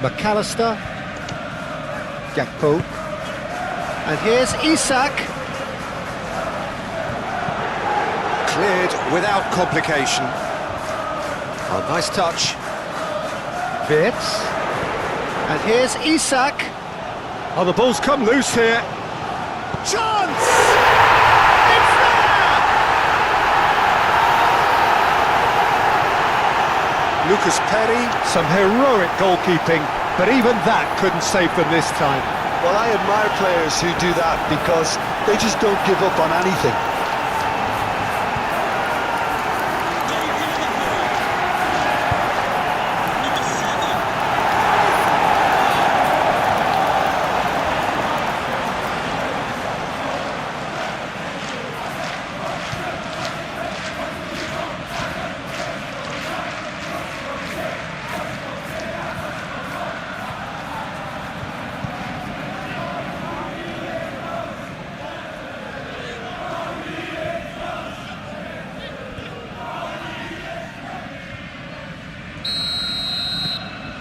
McAllister. Gakpo. And here's Isak. Cleared without complication. Oh, nice touch. Wirtz. And here's Isak. Oh, the ball's come loose here. Chance! It's there! Lucas Perry. Some heroic goalkeeping, but even that couldn't save them this time. Well, I admire players who do that because they just don't give up on anything.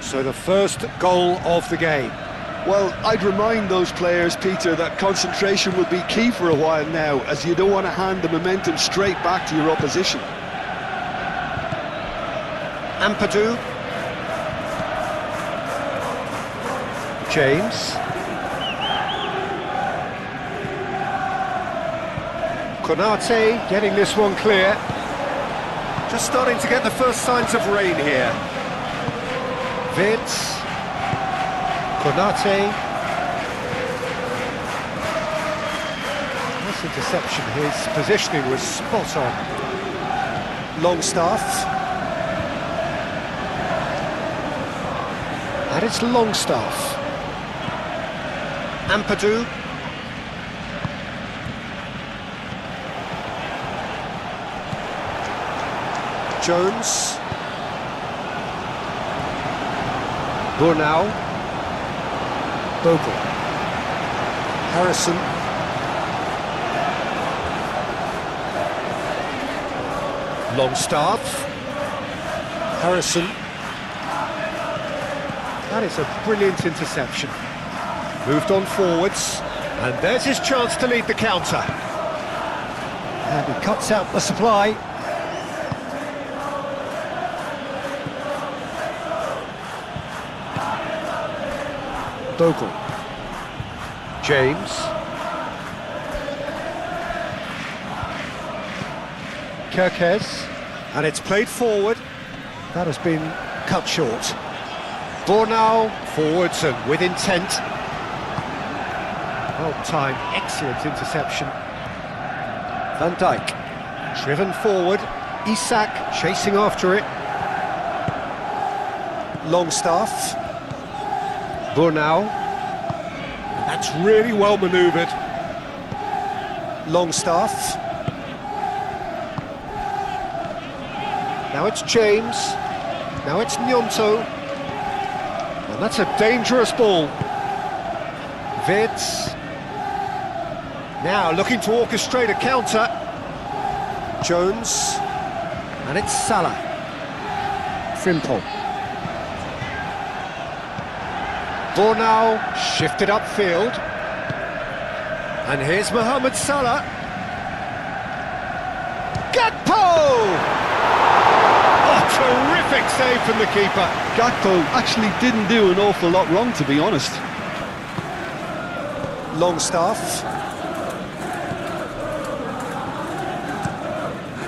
So the first goal of the game. Well, I'd remind those players, Peter, that concentration will be key for a while now, as you don't want to hand the momentum straight back to your opposition. Ampadu. James. Konate getting this one clear. Just starting to get the first signs of rain here. Wirtz. Konate. Nice interception. His positioning was spot on. Longstaff. And it's Longstaff. Ampadu. Jones. Burnau. Bogle. Harrison. Longstaff. Harrison. That is a brilliant interception. Moved on forwards, and there's his chance to lead the counter. And he cuts out the supply. Bogle. James. Kirkes. And it's played forward. That has been cut short. Burnau forwards and with intent. Well timed, excellent interception. Van Dijk. Driven forward. Isak chasing after it. Longstaff. Burnau. That's really well manoeuvred. Longstaff. Now it's James. Now it's Gnonto. And that's a dangerous ball. Wirtz. Now looking to orchestrate a counter. Jones. And it's Salah. Frimpong. Burnau shifted upfield. And here's Mohamed Salah. Gakpo! Oh, terrific save from the keeper. Gakpo actually didn't do an awful lot wrong, to be honest. Longstaff.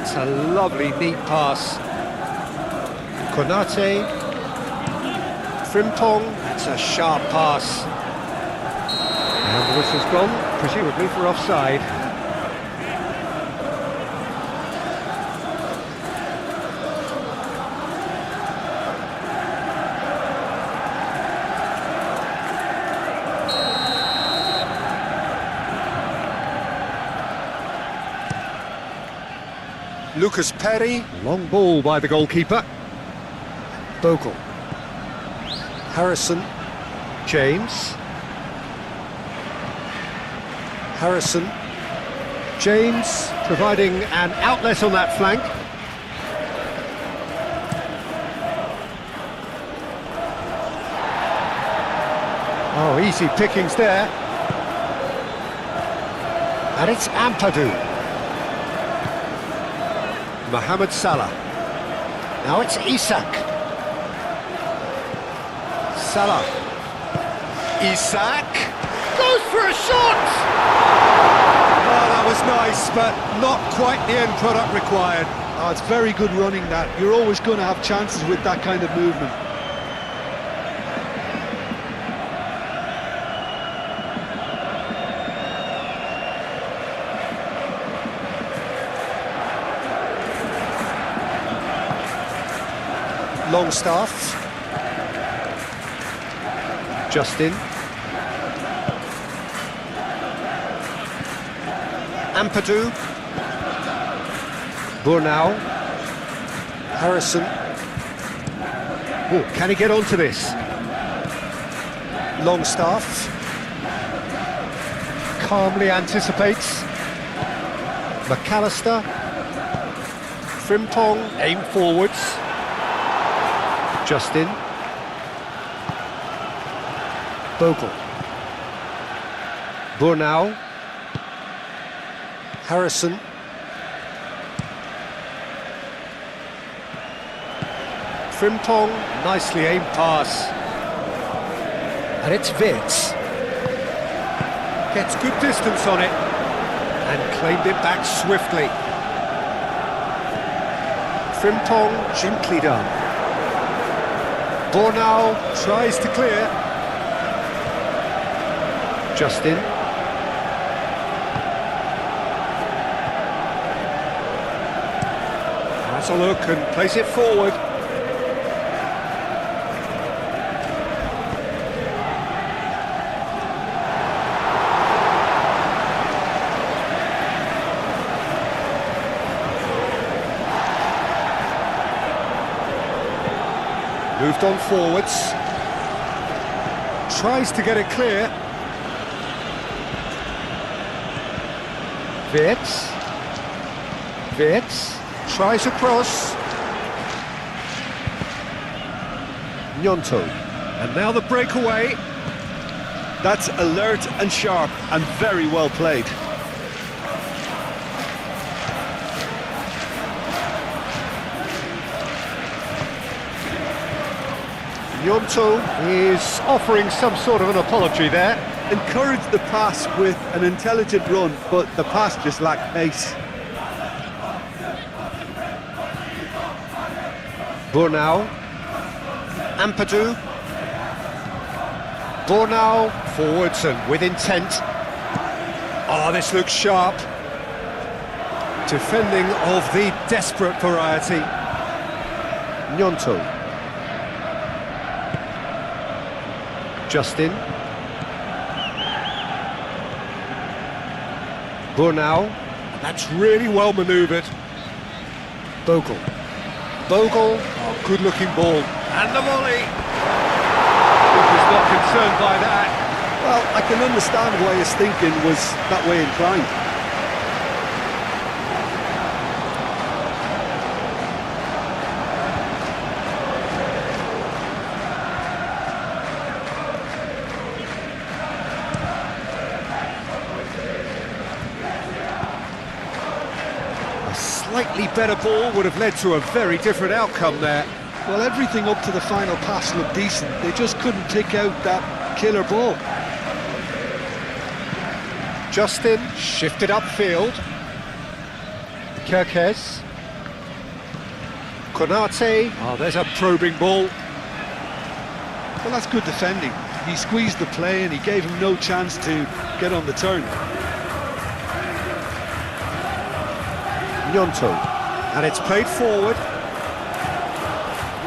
It's a lovely, neat pass. Konate. Frimpong. That's a sharp pass. And the whistle's gone, presumably for offside. Lucas Perry. Long ball by the goalkeeper. Bogle. Harrison. James. Harrison. James providing an outlet on that flank. Oh, easy pickings there. And it's Ampadu. Mohamed Salah. Now it's Isak. Salah. Isak. Goes for a shot! Oh, that was nice, but not quite the end product required. Oh, it's very good running that. You're always going to have chances with that kind of movement. Longstaff. Justin. Ampadu. Burnau. Harrison. Oh, can he get onto this? Longstaff. Calmly anticipates. McAllister. Frimpong, aim forwards. Justin. Bogle. Burnau. Harrison. Frimpong, nicely aimed pass. And it's Wirtz. Gets good distance on it. And claimed it back swiftly. Frimpong, gently done. Burnau tries to clear. Justin. Has a look and plays it forward. Moved on forwards. Tries to get it clear. Wirtz. Wirtz. Tries across. Gnonto. And now the breakaway. That's alert and sharp and very well played. Gnonto is offering some sort of an apology there. Encouraged the pass with an intelligent run, but the pass just lacked pace. Burnau. Ampadu. Burnau forwards and with intent. Oh, this looks sharp. Defending of the desperate variety. Gnonto. Justin. Burnau. That's really well manoeuvred. Bogle. Bogle. Oh, good-looking ball. And the volley. Keeper's not concerned by that. Well, I can understand why his thinking was that way inclined. Slightly better ball would have led to a very different outcome there. Well, everything up to the final pass looked decent. They just couldn't pick out that killer ball. Justin shifted upfield. Kirkes. Konate. Oh, there's a probing ball. Well, that's good defending. He squeezed the play and he gave him no chance to get on the turn. Gnonto. And it's played forward.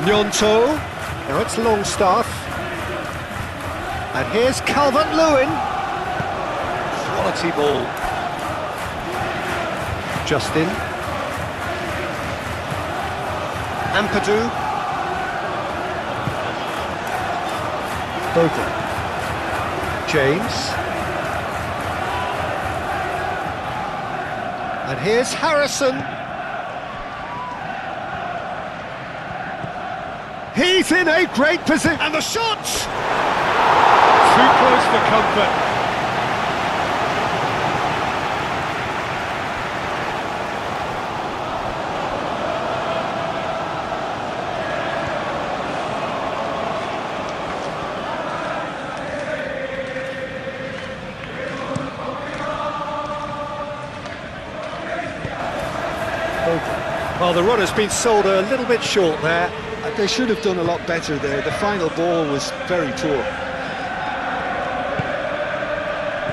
Gnonto. Now it's Longstaff. And here's Calvert-Lewin. Quality ball. Justin. Ampadu. Bogle. James. And here's Harrison. He's in a great position. And the shot! Too close for comfort. Well, the run has been sold a little bit short there. They should have done a lot better there. The final ball was very poor.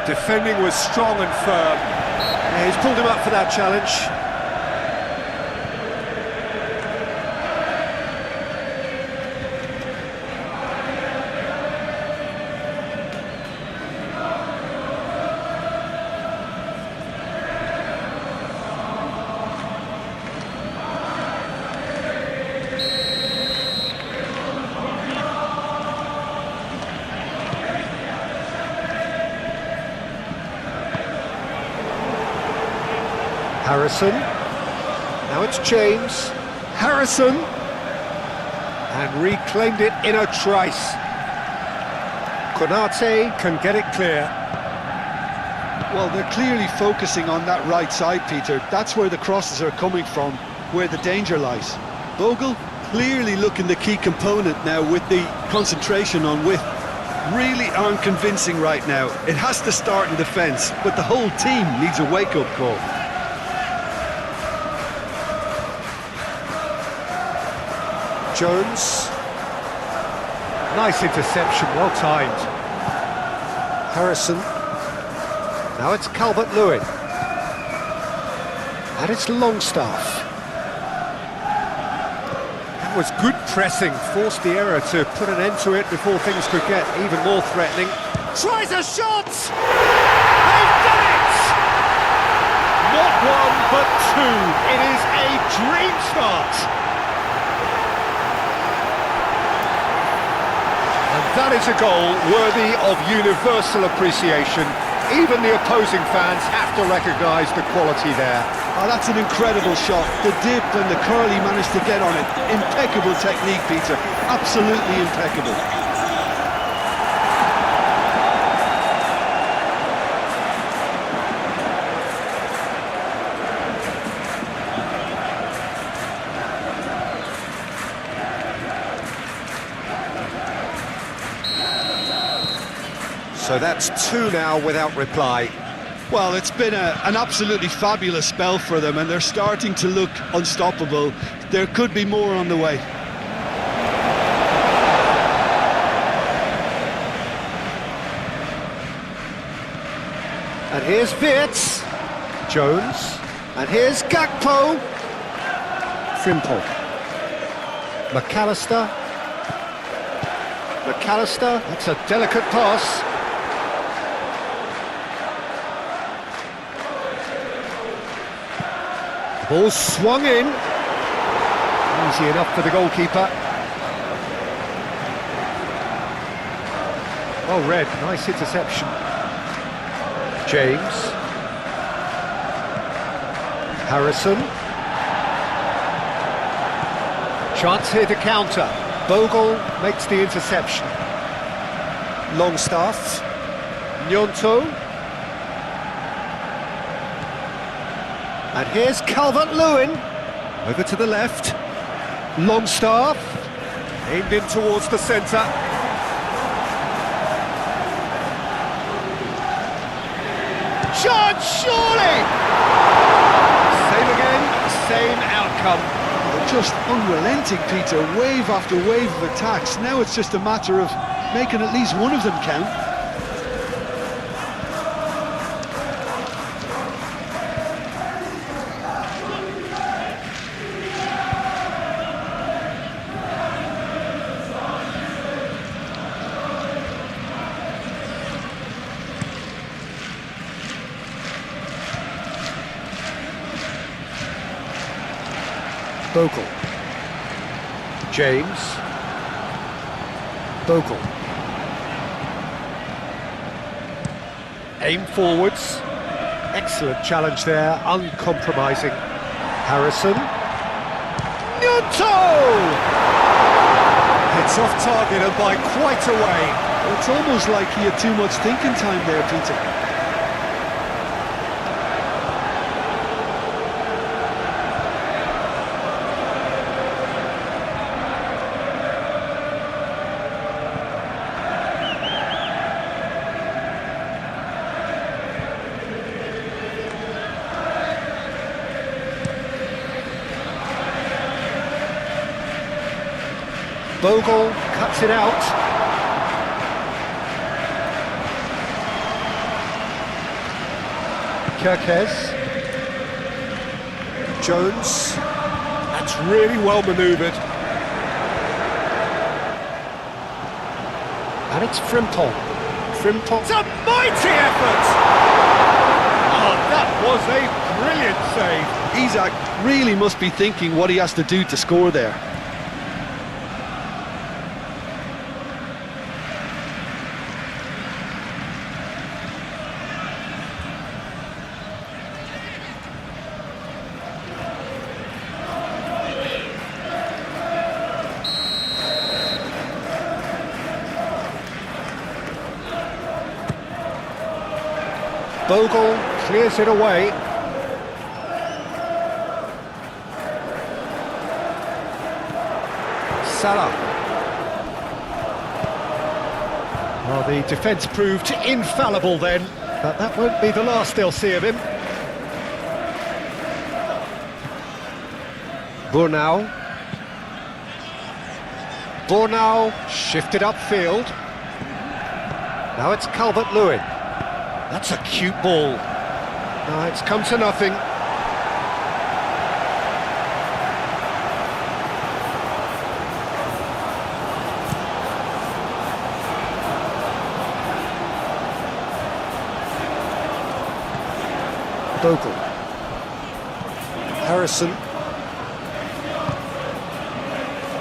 Defending was strong and firm. Yeah, he's pulled him up for that challenge. Harrison, now it's James, Harrison, and reclaimed it in a trice. Konate can get it clear. Well, they're clearly focusing on that right side, Peter. That's where the crosses are coming from, where the danger lies. Bogle clearly looking the key component now with the concentration on width. Really aren't convincing right now. It has to start in defence, but the whole team needs a wake-up call. Jones. Nice interception, well timed. Harrison. Now it's Calvert-Lewin. And it's Longstaff. That was good pressing, forced the error to put an end to it before things could get even more threatening. Tries a shot! They've done it! Not one, but two. It is a dream start. That is a goal worthy of universal appreciation. Even the opposing fans have to recognise the quality there. Oh, that's an incredible shot. The dip and the curl he managed to get on it. Impeccable technique, Peter. Absolutely impeccable. So that's two now without reply. Well, it's been an absolutely fabulous spell for them, and they're starting to look unstoppable. There could be more on the way. And here's Wirtz. Jones. And here's Gakpo. Frimpong. McAllister. That's a delicate pass. Ball swung in. Easy enough for the goalkeeper. Well read, nice interception. James. Harrison. Chance here to counter. Bogle makes the interception. Longstaff. Gnonto. And here's Calvert-Lewin. Over to the left. Longstaff. Aimed in towards the centre. Shot, surely! Same again, same outcome. They're just unrelenting, Peter. Wave after wave of attacks. Now it's just a matter of making at least one of them count. Bogle. James. Bogle. Aim forwards. Excellent challenge there, uncompromising. Harrison. Gnonto! It's off target and by quite a way. It's almost like he had too much thinking time there, Peter. Bogle cuts it out. Kirkes. Jones. That's really well manoeuvred. And it's Frimpong. Frimpong. It's a mighty effort! Oh, that was a brilliant save. Isak really must be thinking what he has to do to score there. Bogle clears it away. Salah. Well, the defence proved infallible then, but that won't be the last they'll see of him. Bornau. Bornau shifted upfield. Now it's Calvert-Lewin. That's a cute ball. No, it's come to nothing. Bogle. Harrison.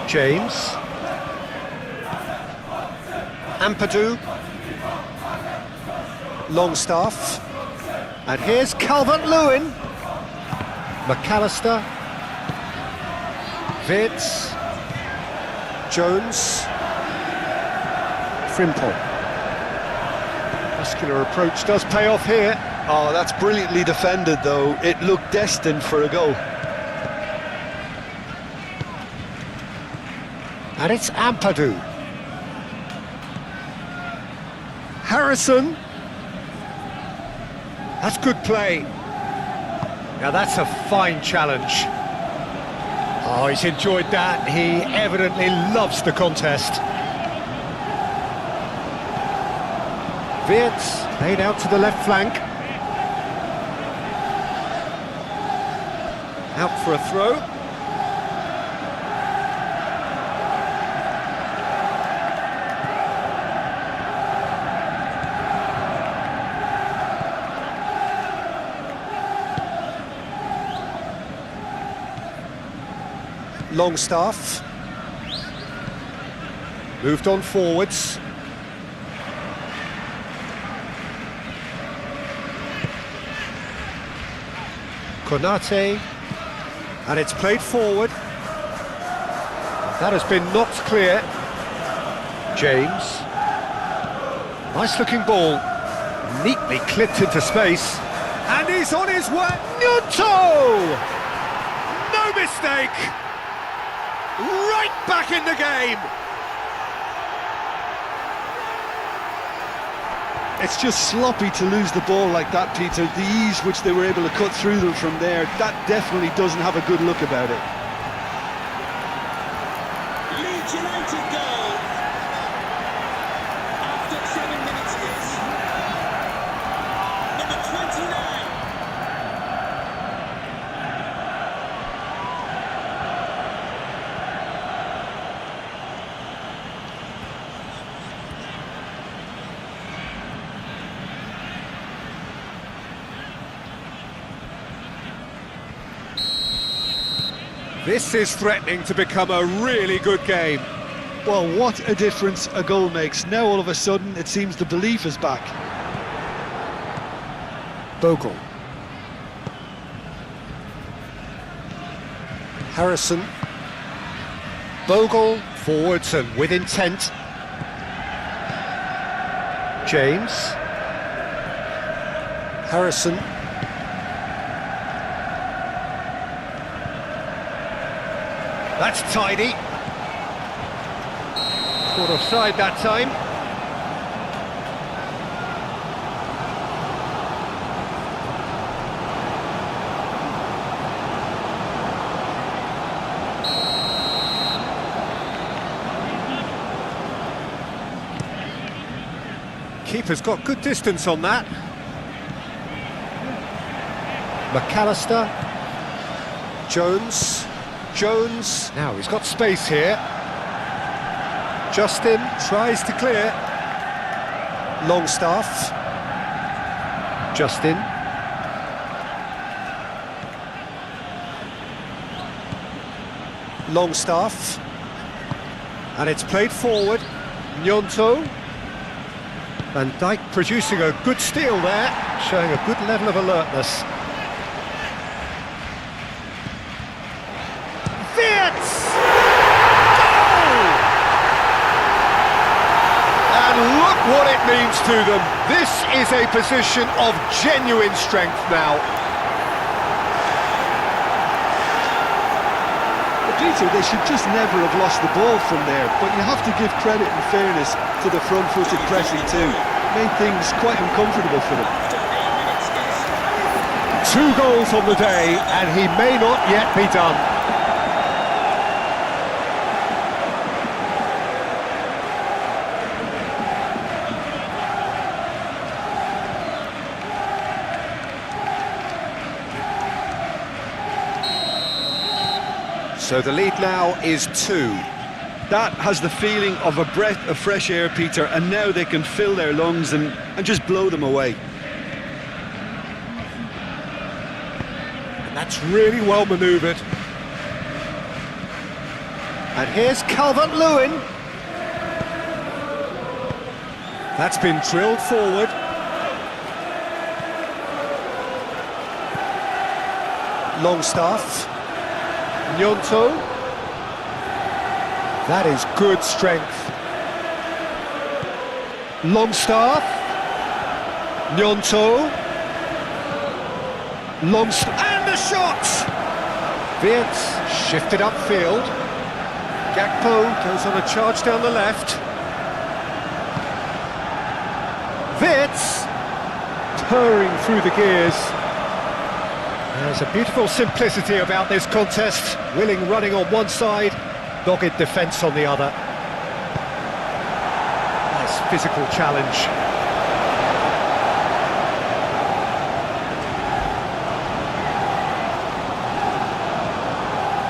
James. Ampadu. Longstaff, and here's Calvert-Lewin. McAllister, Vitz, Jones, Frimpong. Muscular approach does pay off here. Oh, that's brilliantly defended, though. It looked destined for a goal. And it's Ampadu. Harrison. That's good play. Now that's a fine challenge. Oh, he's enjoyed that. He evidently loves the contest. Wirtz laid out to the left flank. Out for a throw. Longstaff moved on forwards. Konate, and it's played forward. That has been knocked clear. James, nice looking ball, neatly clipped into space, and he's on his way. Gnonto! No mistake! Right back in the game! It's just sloppy to lose the ball like that, Peter. The ease which they were able to cut through them from there, that definitely doesn't have a good look about it. Leeds United goal. After 7 minutes is number 29. This is threatening to become a really good game. Well, what a difference a goal makes. Now all of a sudden it seems the belief is back. Bogle. Harrison. Bogle forwards and with intent. James. Harrison. That's tidy. Caught offside that time. Keeper's got good distance on that. McAllister. Jones. Jones. Now he's got space here. Justin tries to clear. Longstaff. Justin. Longstaff. And it's played forward. Gnonto. Van Dijk producing a good steal there, showing a good level of alertness. Wirtz! Goal! And look what it means to them. This is a position of genuine strength now. Peter, they should just never have lost the ball from there, but you have to give credit and fairness to the front-footed pressing too. Made things quite uncomfortable for them. 2 goals on the day, and he may not yet be done. So the lead now is 2. That has the feeling of a breath of fresh air, Peter, and now they can fill their lungs and just blow them away. And that's really well manoeuvred. And here's Calvert-Lewin. That's been drilled forward. Longstaff. Gnonto. That is good strength. Longstaff. Gnonto. Longstaff. And the shot! Wirtz shifted upfield. Gakpo goes on a charge down the left. Wirtz purring through the gears. There's a beautiful simplicity about this contest. Willing running on one side, dogged defence on the other. Nice physical challenge.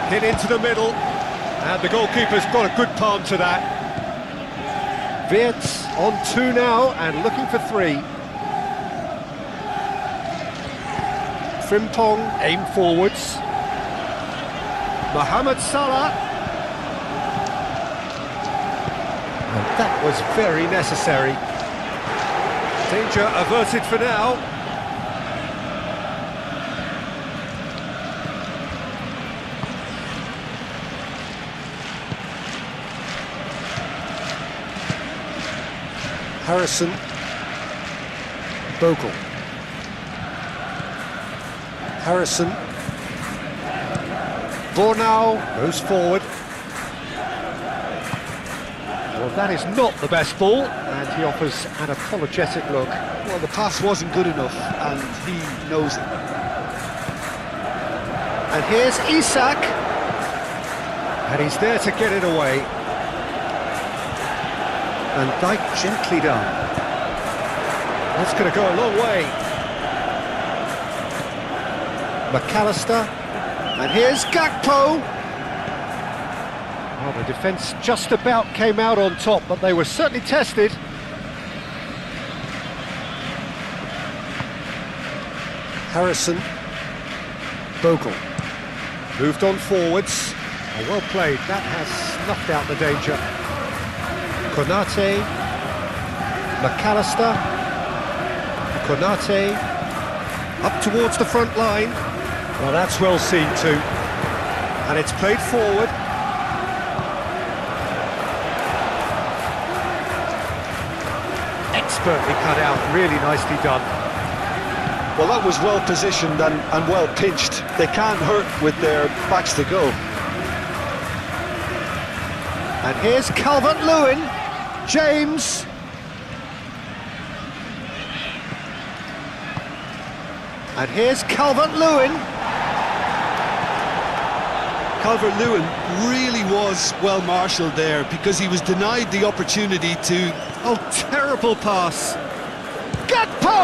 Hit into the middle, and the goalkeeper's got a good palm to that. Wirtz on 2 now, and looking for 3. Frimpong aim forwards. Mohamed Salah. And that was very necessary. Danger averted for now. Harrison. Bogle. Harrison. Bornau goes forward. Well, that is not the best ball, and he offers an apologetic look. Well, the pass wasn't good enough, and he knows it. And here's Isak. And he's there to get it away. And Dijk gently done. That's going to go a long way. McAllister, and here's Gakpo. Well, the defence just about came out on top, but they were certainly tested. Harrison, Bogle, moved on forwards. Oh, well played, that has snuffed out the danger. Konate, McAllister, Konate, up towards the front line. Well, that's well seen too. And it's played forward. Expertly cut out, really nicely done. Well, that was well positioned and well pinched. They can't hurt with their backs to go. And here's Calvert-Lewin, James. And here's Calvert-Lewin. Calvert-Lewin really was well marshalled there because he was denied the opportunity to... Oh, terrible pass. Gakpo!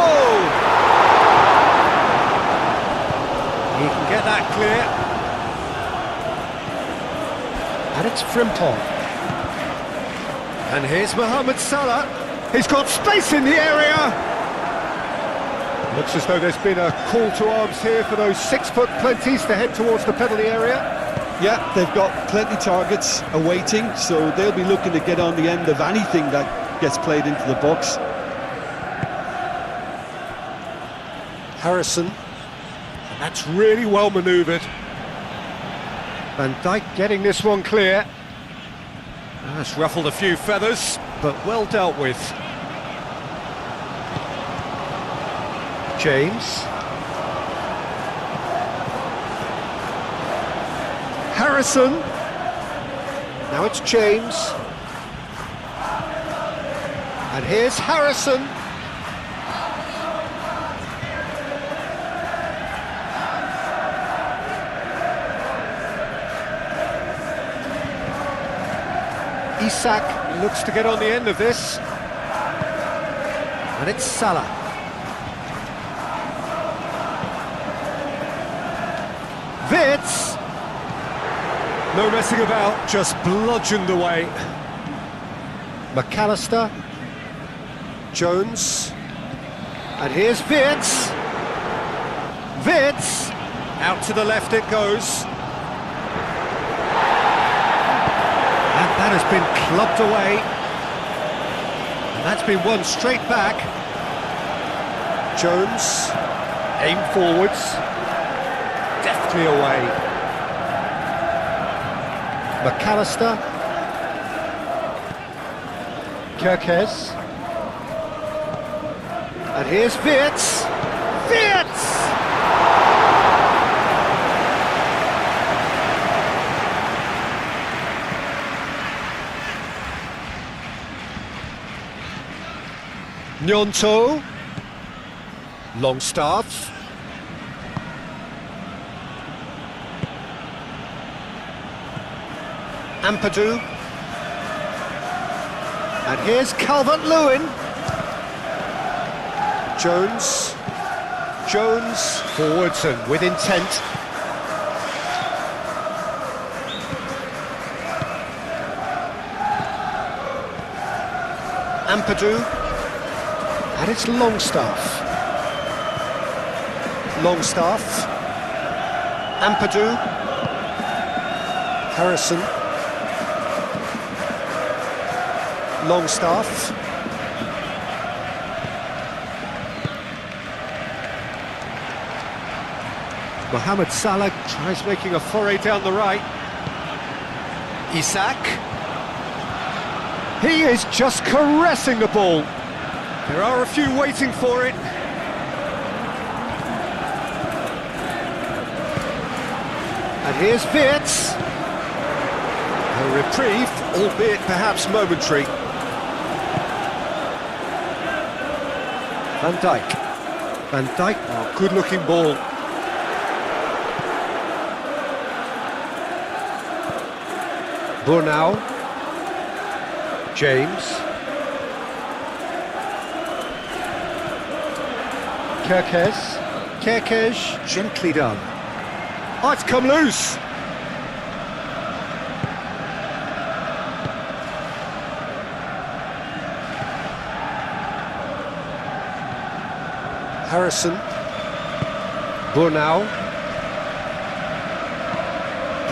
He can get that clear. And it's Frimpong. And here's Mohamed Salah. He's got space in the area. Looks as though there's been a call to arms here for those 6-foot plenties to head towards the penalty area. Yeah, they've got plenty targets awaiting, so they'll be looking to get on the end of anything that gets played into the box. Harrison. And that's really well manoeuvred. Van Dijk getting this one clear. That's ruffled a few feathers, but well dealt with. James. Harrison. Now it's James. And here's Harrison. Isak looks to get on the end of this. And it's Salah. Wits! No messing about, just bludgeoned away. McAllister. Jones. And here's Wits. Wits! Out to the left it goes. And that has been clubbed away. And that's been won straight back. Jones. Aim forwards. Deftly away. McAllister. Kirkes. And here's Wits. Wits! Gnonto. Longstaff. Ampadu. And here's Calvert-Lewin. Jones. Jones. Forwards and with intent. Ampadu. And it's Longstaff. Longstaff. Ampadu. Harrison. Longstaff. Mohamed Salah tries making a foray down the right. Isak. He is just caressing the ball. There are a few waiting for it. And here's Wits. A reprieve, albeit perhaps momentary. Van Dijk. Van Dijk, oh, good-looking ball. Burnau. James. Kirkes, gently done. Oh, it's come loose. Harrison. Burnau.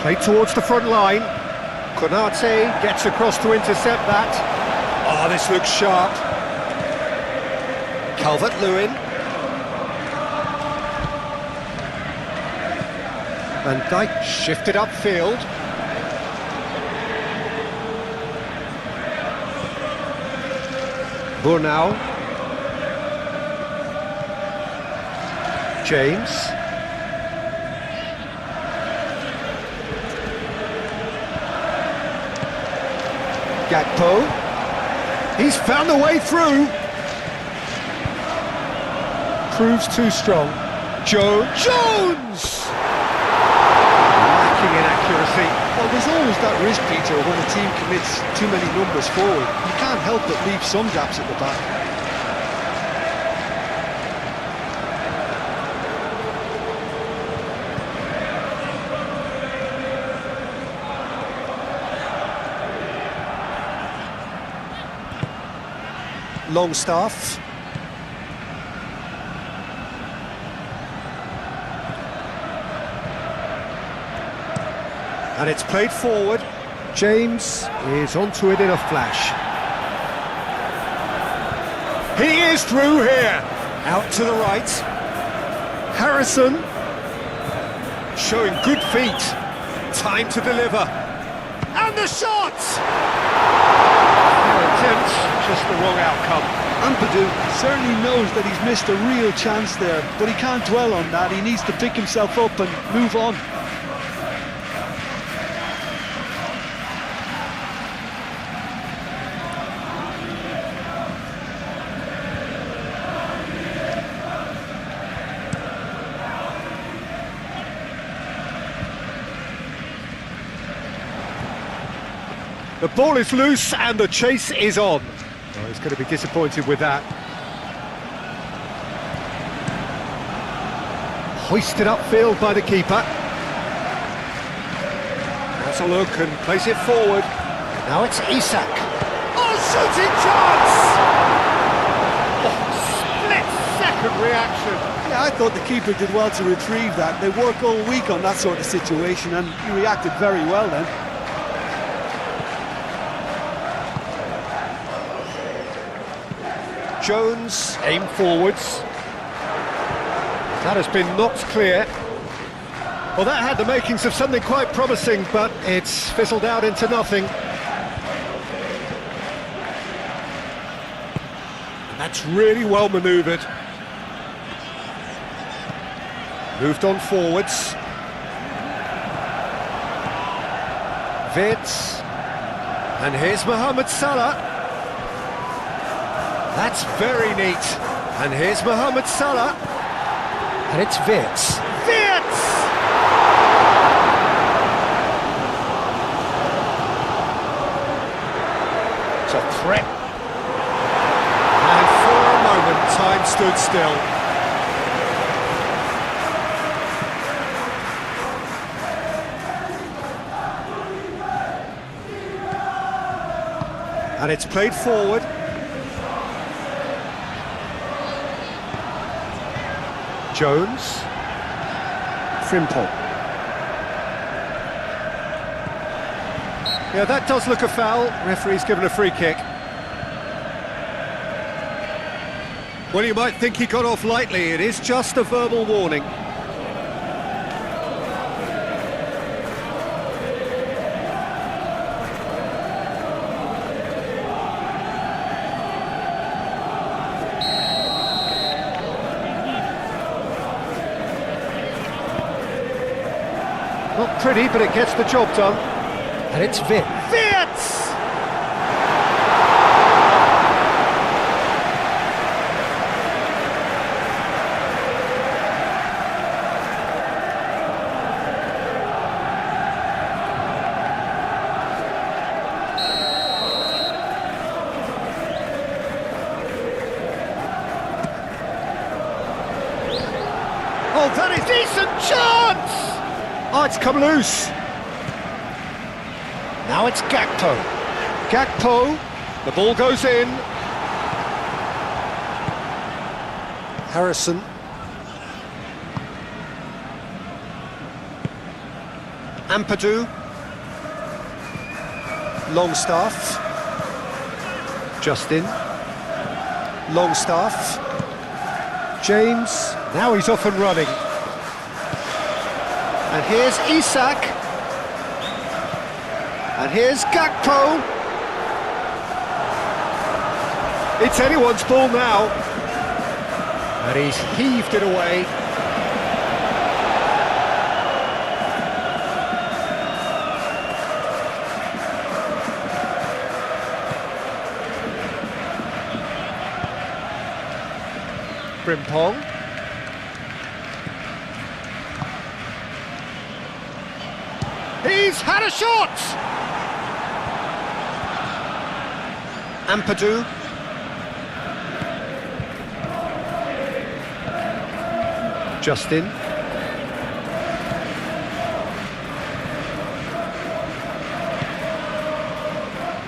Play towards the front line. Konate gets across to intercept that. Oh, this looks sharp. Calvert-Lewin. Van Dijk shifted upfield. Burnau. James. Gakpo. He's found the way through. Proves too strong. Jones! Lacking in accuracy. Well, there's always that risk, Peter, when a team commits too many numbers forward. You can't help but leave some gaps at the back. Longstaff. And it's played forward. James is onto it in a flash. He is through here. Out to the right. Harrison. Showing good feet. Time to deliver. And the shot! Fair attempt, just the wrong outcome. Ampadu certainly knows that he's missed a real chance there, but he can't dwell on that. He needs to pick himself up and move on. The ball is loose and the chase is on. Oh, he's going to be disappointed with that. Hoisted upfield by the keeper. Has a look and plays it forward. Now it's Isak. Oh, shooting chance! Oh, split-second reaction. Yeah, I thought the keeper did well to retrieve that. They work all week on that sort of situation, and he reacted very well then. Jones, aim forwards. That has been knocked clear. Well, that had the makings of something quite promising, but it's fizzled out into nothing. That's really well manoeuvred. Moved on forwards. Vitz. And here's Mohamed Salah. That's very neat. And here's Mohamed Salah. And it's Vitz. Vitz! It's a threat. And for a moment, time stood still. And it's played forward. Jones. Frimpong. Yeah, that does look a foul. Referee's given a free kick. Well, you might think he got off lightly. It is just a verbal warning. Not pretty, but it gets the job done. And it's Vitz. Vitz! Oh, that is decent chance! Oh, it's come loose. Now it's Gakpo. Gakpo, the ball goes in. Harrison. Ampadu. Longstaff. Justin. Longstaff. James. Now he's off and running. And here's Isak. And here's Gakpo. It's anyone's ball now. And he's heaved it away. Frimpong. He's had a shot! Ampadu. Justin.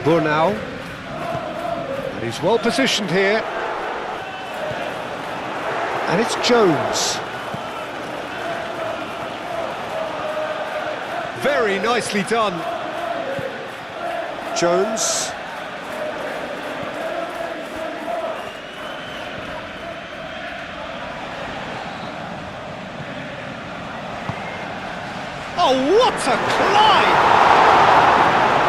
Burnau. And he's well positioned here. And it's Jones. Very nicely done. Jones. Oh, what a climb!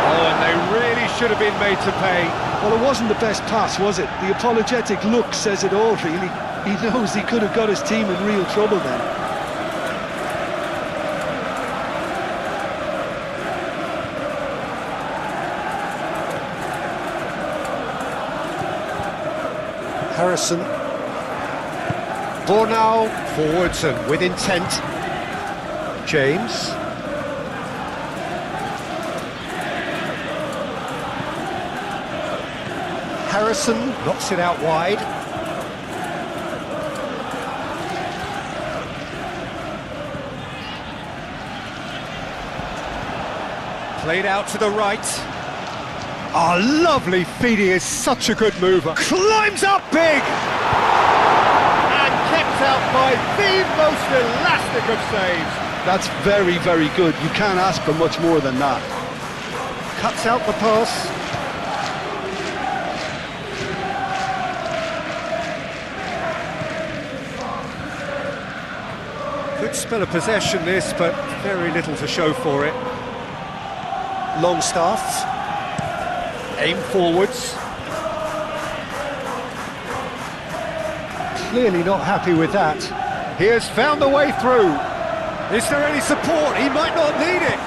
Oh, and they really should have been made to pay. Well, it wasn't the best pass, was it? The apologetic look says it all, really. He knows he could have got his team in real trouble then. Harrison. Burnau forwards and with intent. James. Harrison knocks it out wide. Played out to the right. Oh, lovely feed, he is such a good mover. Climbs up big! And kept out by the most elastic of saves. That's very, very good. You can't ask for much more than that. Cuts out the pass. Good spell of possession this, but very little to show for it. Longstaff. Aim forwards. Clearly not happy with that. He has found a way through. Is there any support? He might not need it.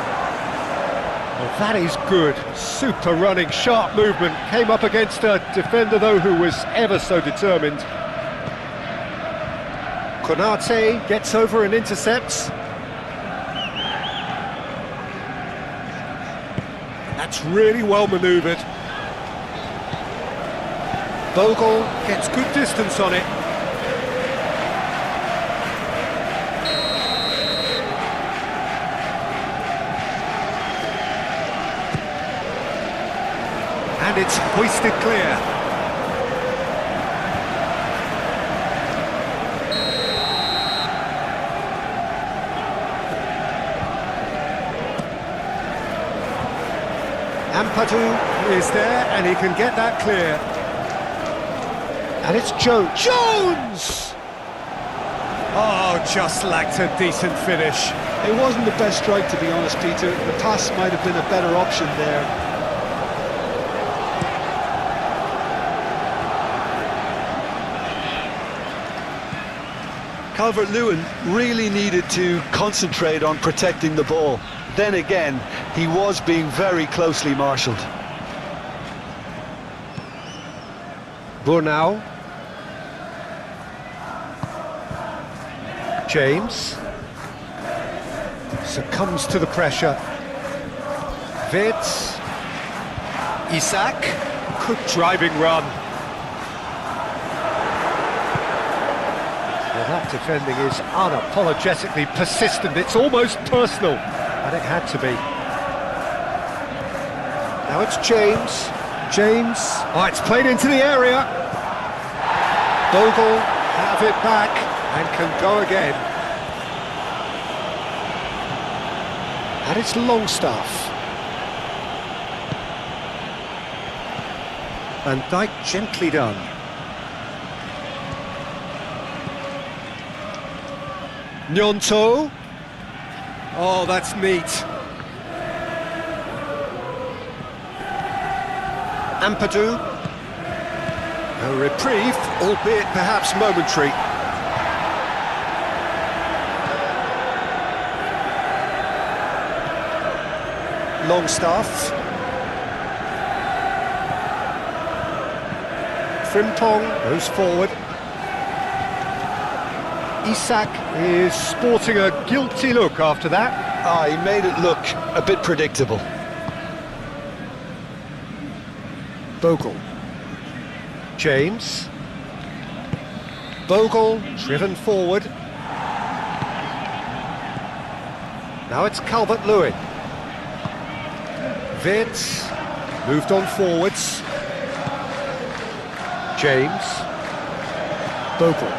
Well, that is good. Super running, sharp movement. Came up against a defender, though, who was ever so determined. Konate gets over and intercepts. That's really well manoeuvred. Bogle gets good distance on it. And it's hoisted clear. Ampadu is there and he can get that clear. And it's Jones! Oh, just lacked a decent finish. It wasn't the best strike, to be honest, Peter. The pass might have been a better option there. Calvert-Lewin really needed to concentrate on protecting the ball. Then again, he was being very closely marshalled. Burnau. James. Succumbs to the pressure. Vitz. Isak. Good driving run. Well, that defending is unapologetically persistent. It's almost personal. And it had to be. Now it's James. James. Oh, it's played into the area. Bogle have it back and can go again. And it's Longstaff. Van Dijk gently done. Gnonto. Oh, that's neat. Ampadu. A reprieve, albeit perhaps momentary. Longstaff. Frimpong goes forward. Isak is sporting a guilty look after that. Ah, he made it look a bit predictable. Bogle. James. Bogle driven forward. Now it's Calvert-Lewin. Wirtz moved on forwards. James. Bogle.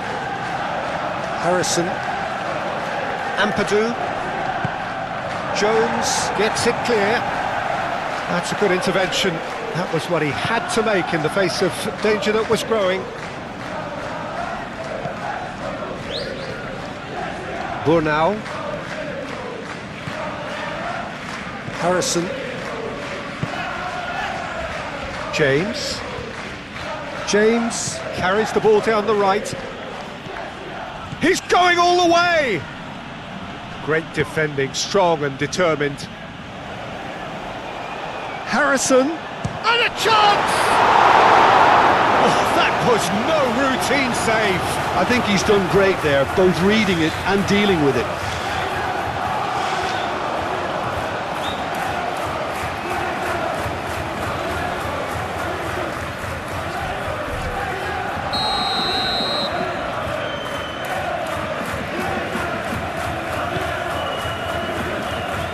Harrison. Ampadu. Jones gets it clear. That's a good intervention. That was what he had to make in the face of danger that was growing. Burnau. Harrison. James. James carries the ball down the right. He's going all the way! Great defending, strong and determined. Harrison, and a chance! Oh, that was no routine save. I think he's done great there, both reading it and dealing with it.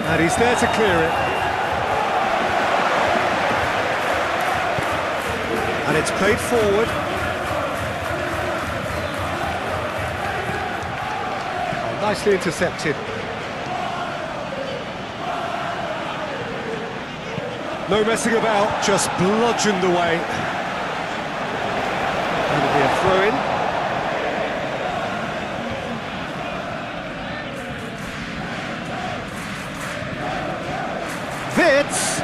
And he's there to clear it. And it's played forward. Oh, nicely intercepted. No messing about, just bludgeoned away. That'll be a throw-in. Wirtz.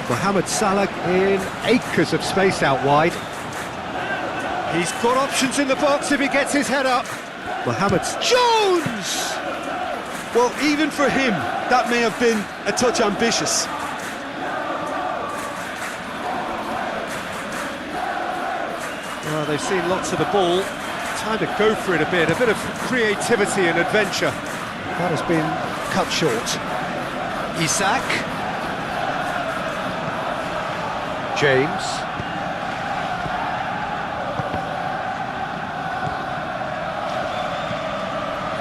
Mohamed Salah in acres of space out wide. He's got options in the box if he gets his head up. Mohamed Jones! Well, even for him, that may have been a touch ambitious. Well, they've seen lots of the ball. Time to go for it a bit of creativity and adventure. That has been cut short. Isak. James.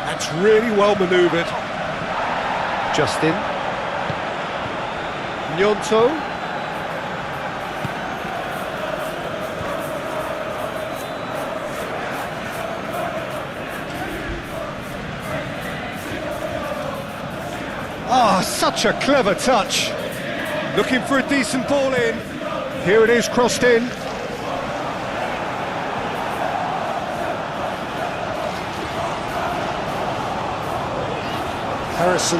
That's really well manoeuvred. Justin. Gnonto. Ah, such a clever touch. Looking for a decent ball in. Here it is, crossed in. Harrison.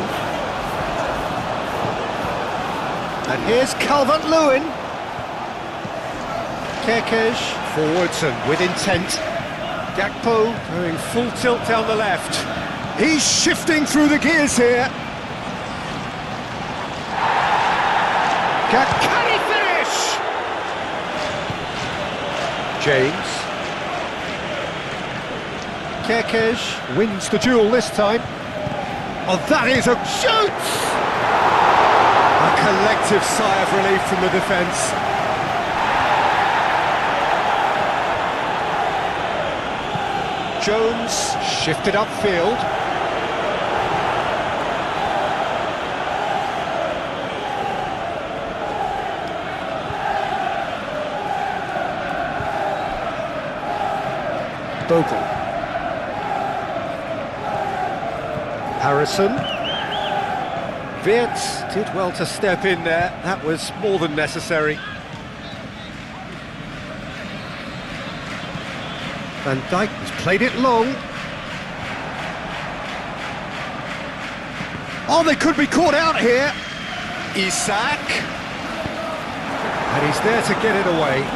And here's Calvert-Lewin. Kerkez forwards and with intent. Gakpo going full tilt down the left. He's shifting through the gears here. Can he finish? James. Kerkez wins the duel this time. Oh, that is a shoot! A collective sigh of relief from the defence. Jones shifted upfield. Bogle. Harrison. Wirtz did well to step in there. That was more than necessary. Van Dijk has played it long. Oh, they could be caught out here. Isak. And he's there to get it away.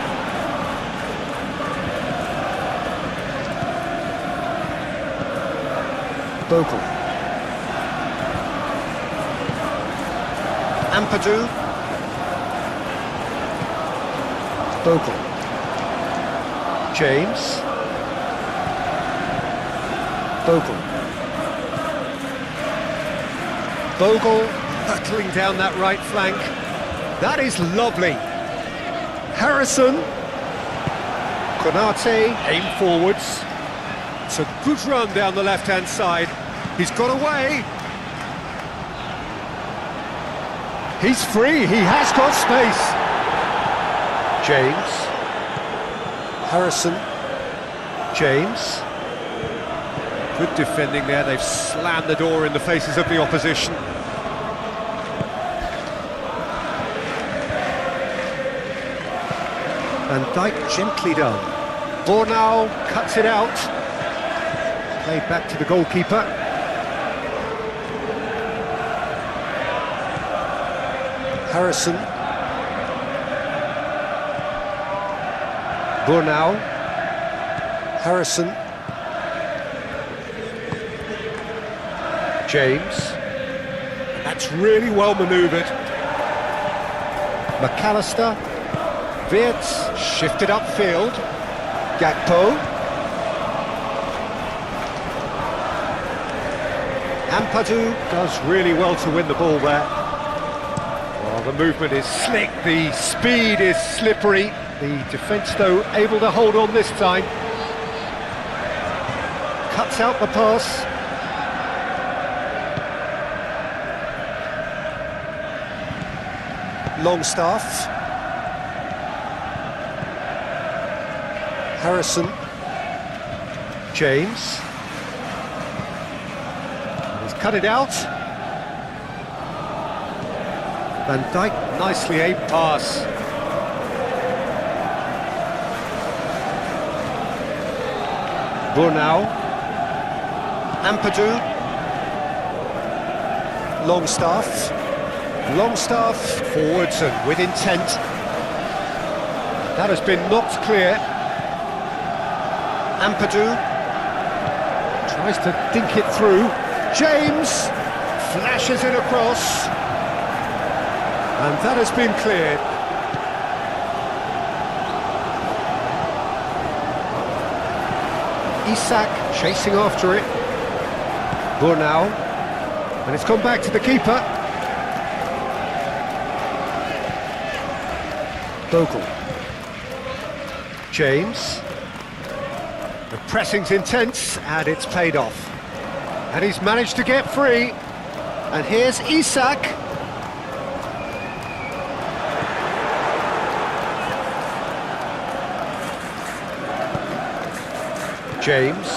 Bogle. Ampadu. Bogle. James. Bogle. Bogle hurtling down that right flank. That is lovely. Harrison. Konate, aim forwards. It's a good run down the left-hand side. He's got away. He's free, he has got space. James. Harrison. James. Good defending there, they've slammed the door in the faces of the opposition. Van Dijk gently done. Bornau cuts it out. Played back to the goalkeeper. Harrison. Bornau. Harrison. James. That's really well manoeuvred. McAllister. Wirtz shifted upfield. Gakpo. Ampadu does really well to win the ball there. Well, the movement is slick, the speed is slippery. The defence, though, able to hold on this time. Cuts out the pass. Longstaff. Harrison. James. He's cut it out. Van Dijk, nicely aimed pass. Bornau. Ampadu. Longstaff. Longstaff forwards and with intent. That has been knocked clear. Ampadu tries to dink it through. James flashes it across. And that has been cleared. Isak chasing after it. Bornau. And it's come back to the keeper. Bogle. James. The pressing's intense, and it's paid off. And he's managed to get free. And here's Isak. James.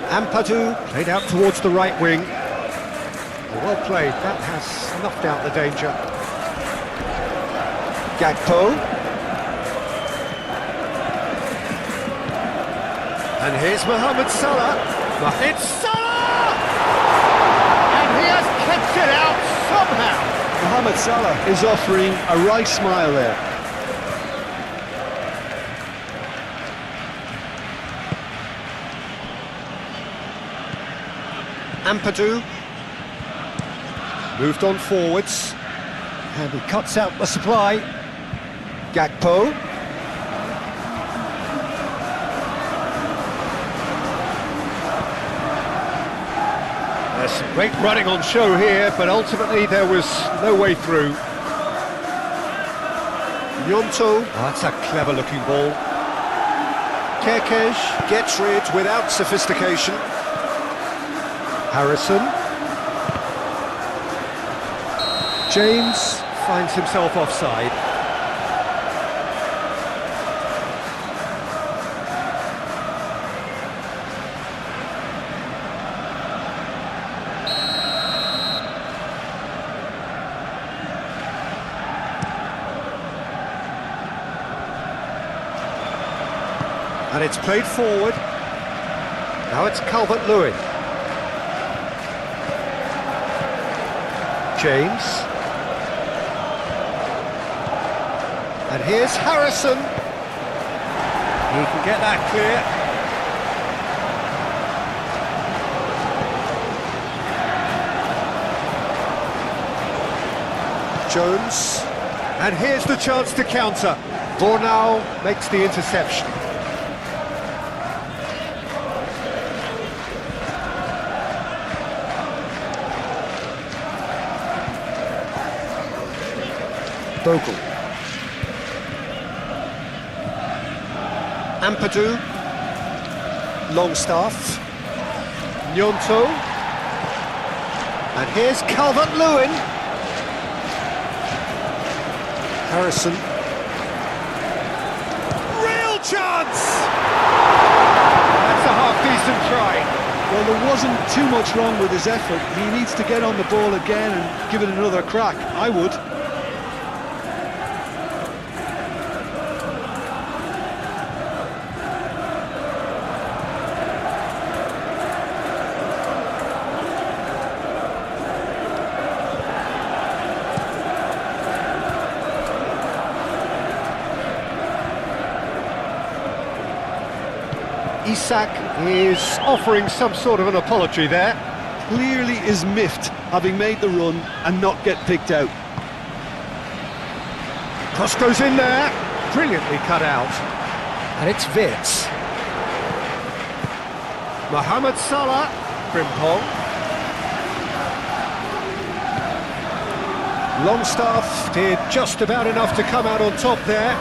Ampadu played out towards the right wing. Well played, that has snuffed out the danger. Gakpo. And here's Mohamed Salah. It's Salah! And he has kept it out somehow. Mohamed Salah is offering a right smile there. Ampadu. Moved on forwards. And he cuts out the supply. Gakpo. There's some great running on show here, but ultimately there was no way through. Gnonto. Oh, that's a clever looking ball. Kerkesh gets rid without sophistication. Harrison. James finds himself offside. And it's played forward. Now it's Calvert-Lewin. James. And here's Harrison. He can get that clear. Jones. And here's the chance to counter. Bornau makes the interception. Bogle. Ampadu. Longstaff. Gnonto. And here's Calvert-Lewin. Harrison. Real chance! That's a half-decent try. Well, there wasn't too much wrong with his effort. He needs to get on the ball again and give it another crack. I would. Isak is offering some sort of an apology there. Clearly is miffed, having made the run and not get picked out. Cross goes in there, brilliantly cut out. And it's Wirtz. Mohamed Salah, Frimpong. Longstaff did just about enough to come out on top there.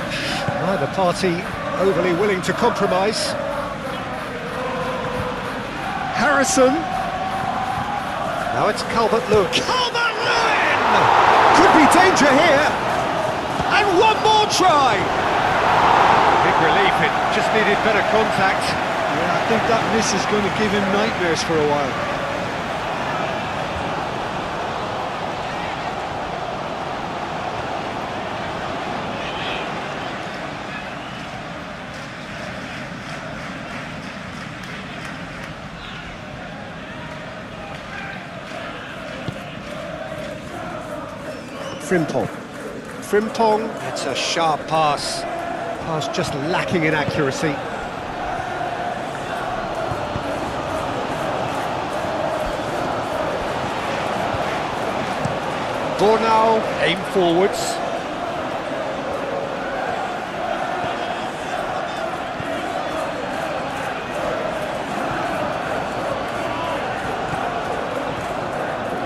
Neither party overly willing to compromise. Harrison. Now it's Calvert-Lewin. Calvert-Lewin! Could be danger here. And one more try. Big relief, it just needed better contact. Yeah, I think that miss is going to give him nightmares for a while. Frimpong, it's a sharp pass. Pass just lacking in accuracy. Bornau, aim forwards.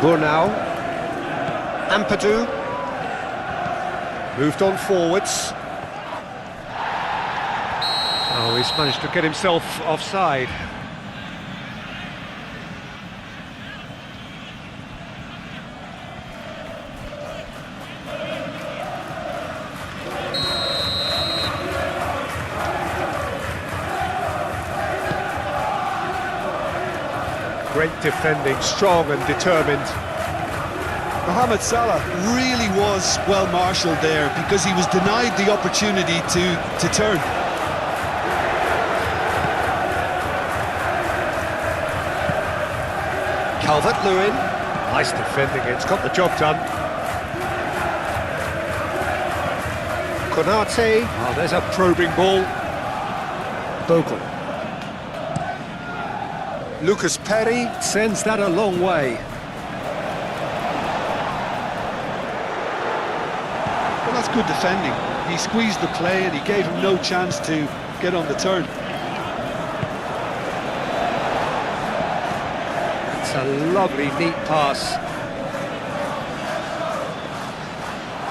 Bornau. Ampadu. Moved on forwards. Oh, he's managed to get himself offside. Great defending, strong and determined. Mohamed Salah really was well marshalled there because he was denied the opportunity to turn. Calvert-Lewin, nice defending, it's got the job done. Konate, oh, there's a probing ball. Bogle. Lucas Perry sends that a long way. Well, that's good defending. He squeezed the play and he gave him no chance to get on the turn. It's a lovely, neat pass.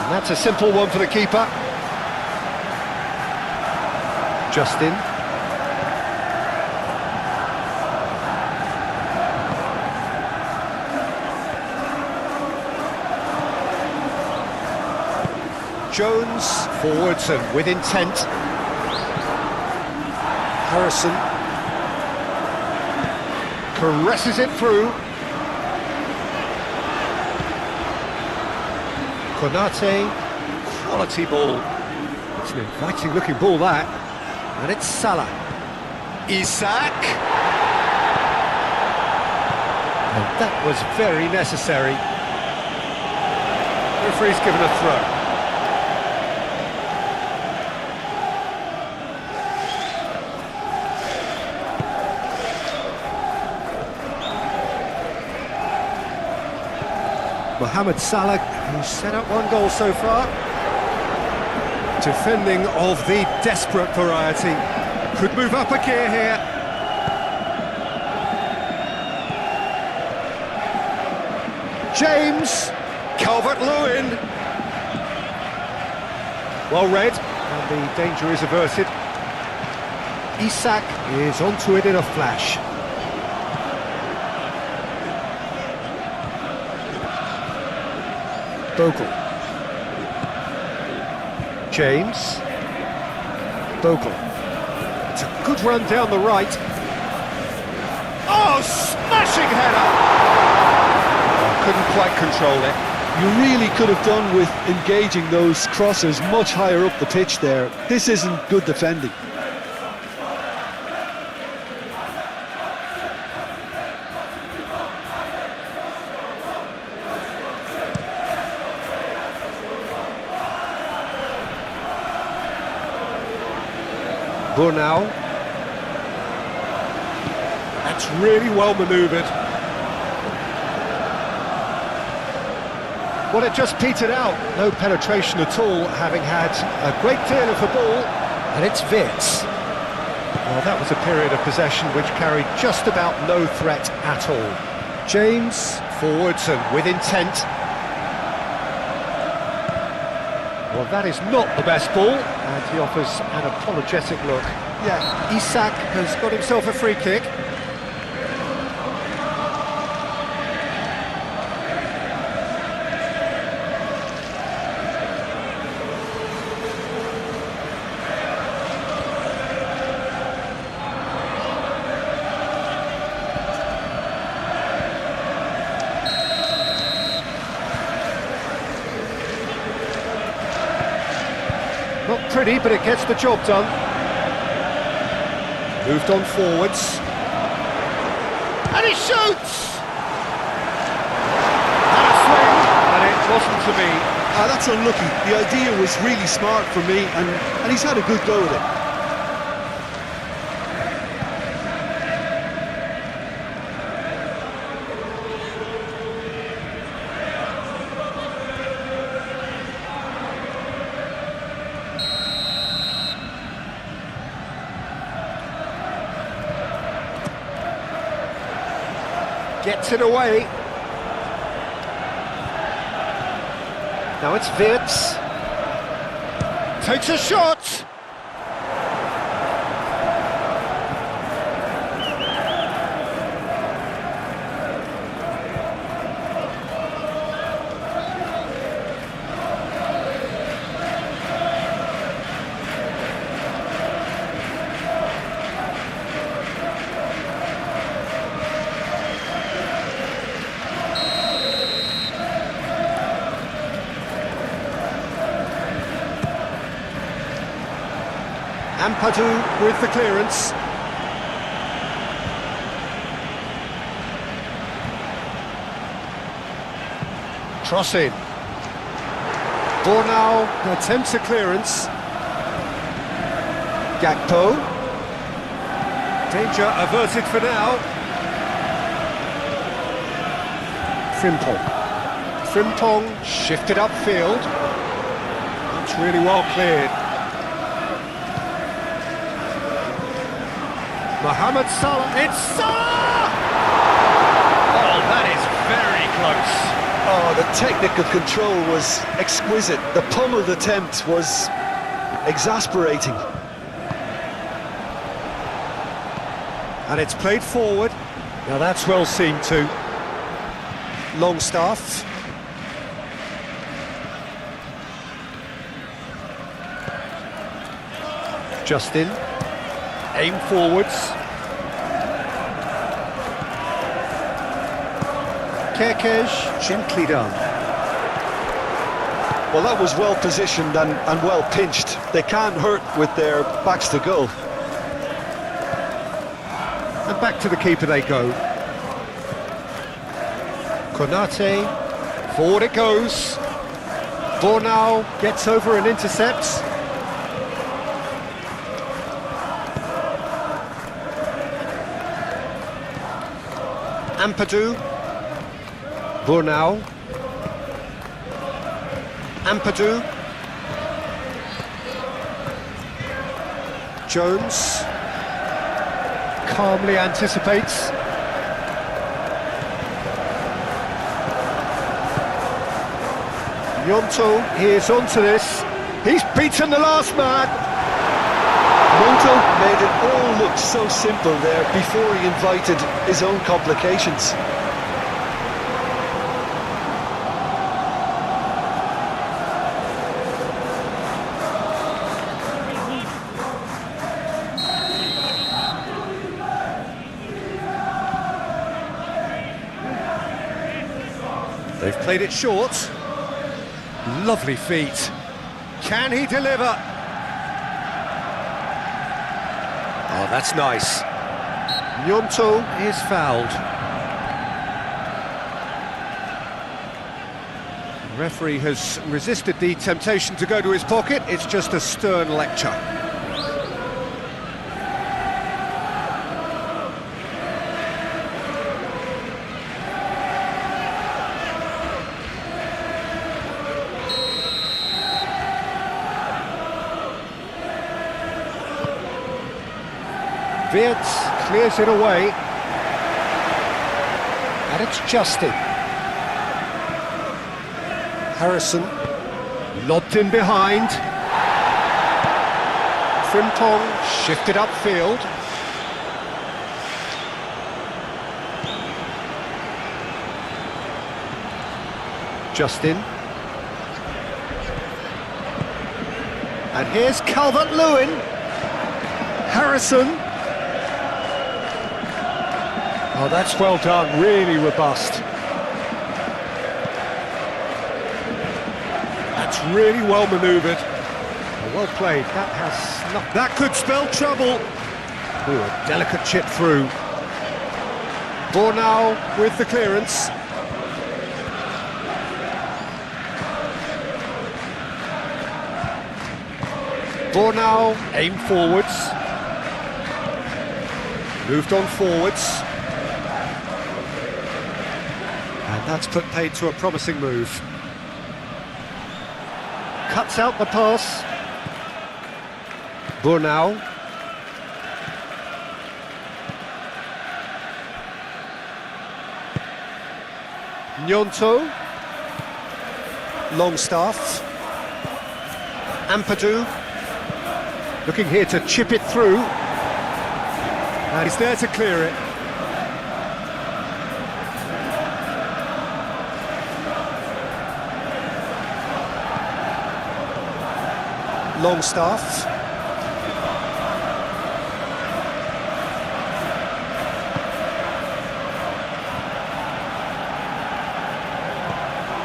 And that's a simple one for the keeper. Justin. Jones, forwards and with intent. Harrison caresses it through. Konate, quality ball. It's an inviting looking ball that. And it's Salah. Isak. And that was very necessary. Referee's given a throw. Mohamed Salah, who's set up one goal so far. Defending of the desperate variety. Could move up a gear here. James, Calvert-Lewin. Well read, and the danger is averted. Isak is onto it in a flash. Bogle. James. Bogle. It's a good run down the right. Oh, smashing header! Couldn't quite control it. You really could have done with engaging those crossers much higher up the pitch there. This isn't good defending. Burnau. That's really well manoeuvred. Well, it just petered out. No penetration at all, having had a great deal of the ball. And it's Wirtz. Well, that was a period of possession which carried just about no threat at all. James, forwards and with intent. Well, that is not the best ball, and he offers an apologetic look. Yeah, Isak has got himself a free kick. Not pretty, but it gets the job done. Moved on forwards. And he shoots! And a swing, and it wasn't to be. That's unlucky. The idea was really smart for me, and he's had a good go at it. Gets it away. Now it's Wirtz. Takes a shot. Ampadu with the clearance. Cross in. Burnau attempts a clearance. Gakpo. Danger averted for now. Frimpong. Frimpong shifted upfield. It's really well cleared. Mohamed Salah, it's Salah! Oh, that is very close. Oh, the technical control was exquisite. The pummeled attempt was exasperating. And it's played forward. Now that's well seen too. Longstaff. Justin. Aim forwards. Kerkez, gently done. Well, that was well positioned and well pinched. They can't hurt with their backs to goal. And back to the keeper they go. Konate, forward it goes. Burnau gets over and intercepts. Ampadu. Burnau. Ampadu. Jones. Calmly anticipates. Yonto is onto this. He's beaten the last man. Monto made it all look so simple there before he invited his own complications. They've played it short. Lovely feet. Can he deliver? Oh, that's nice. Gnonto is fouled. The referee has resisted the temptation to go to his pocket. It's just a stern lecture. Wirtz clears it away, and it's Justin. Harrison lobbed in behind. Frimpong shifted upfield. Justin. And here's Calvert-Lewin. Harrison. Oh, that's well done, really robust. That's really well manoeuvred. Well played, that could spell trouble. Ooh, a delicate chip through. Bornau with the clearance. Bornau aimed forwards. Moved on forwards. And that's put paid to a promising move. Cuts out the pass. Bornau. Gnonto. Longstaff. Ampadu. Looking here to chip it through. And he's there to clear it. Longstaff.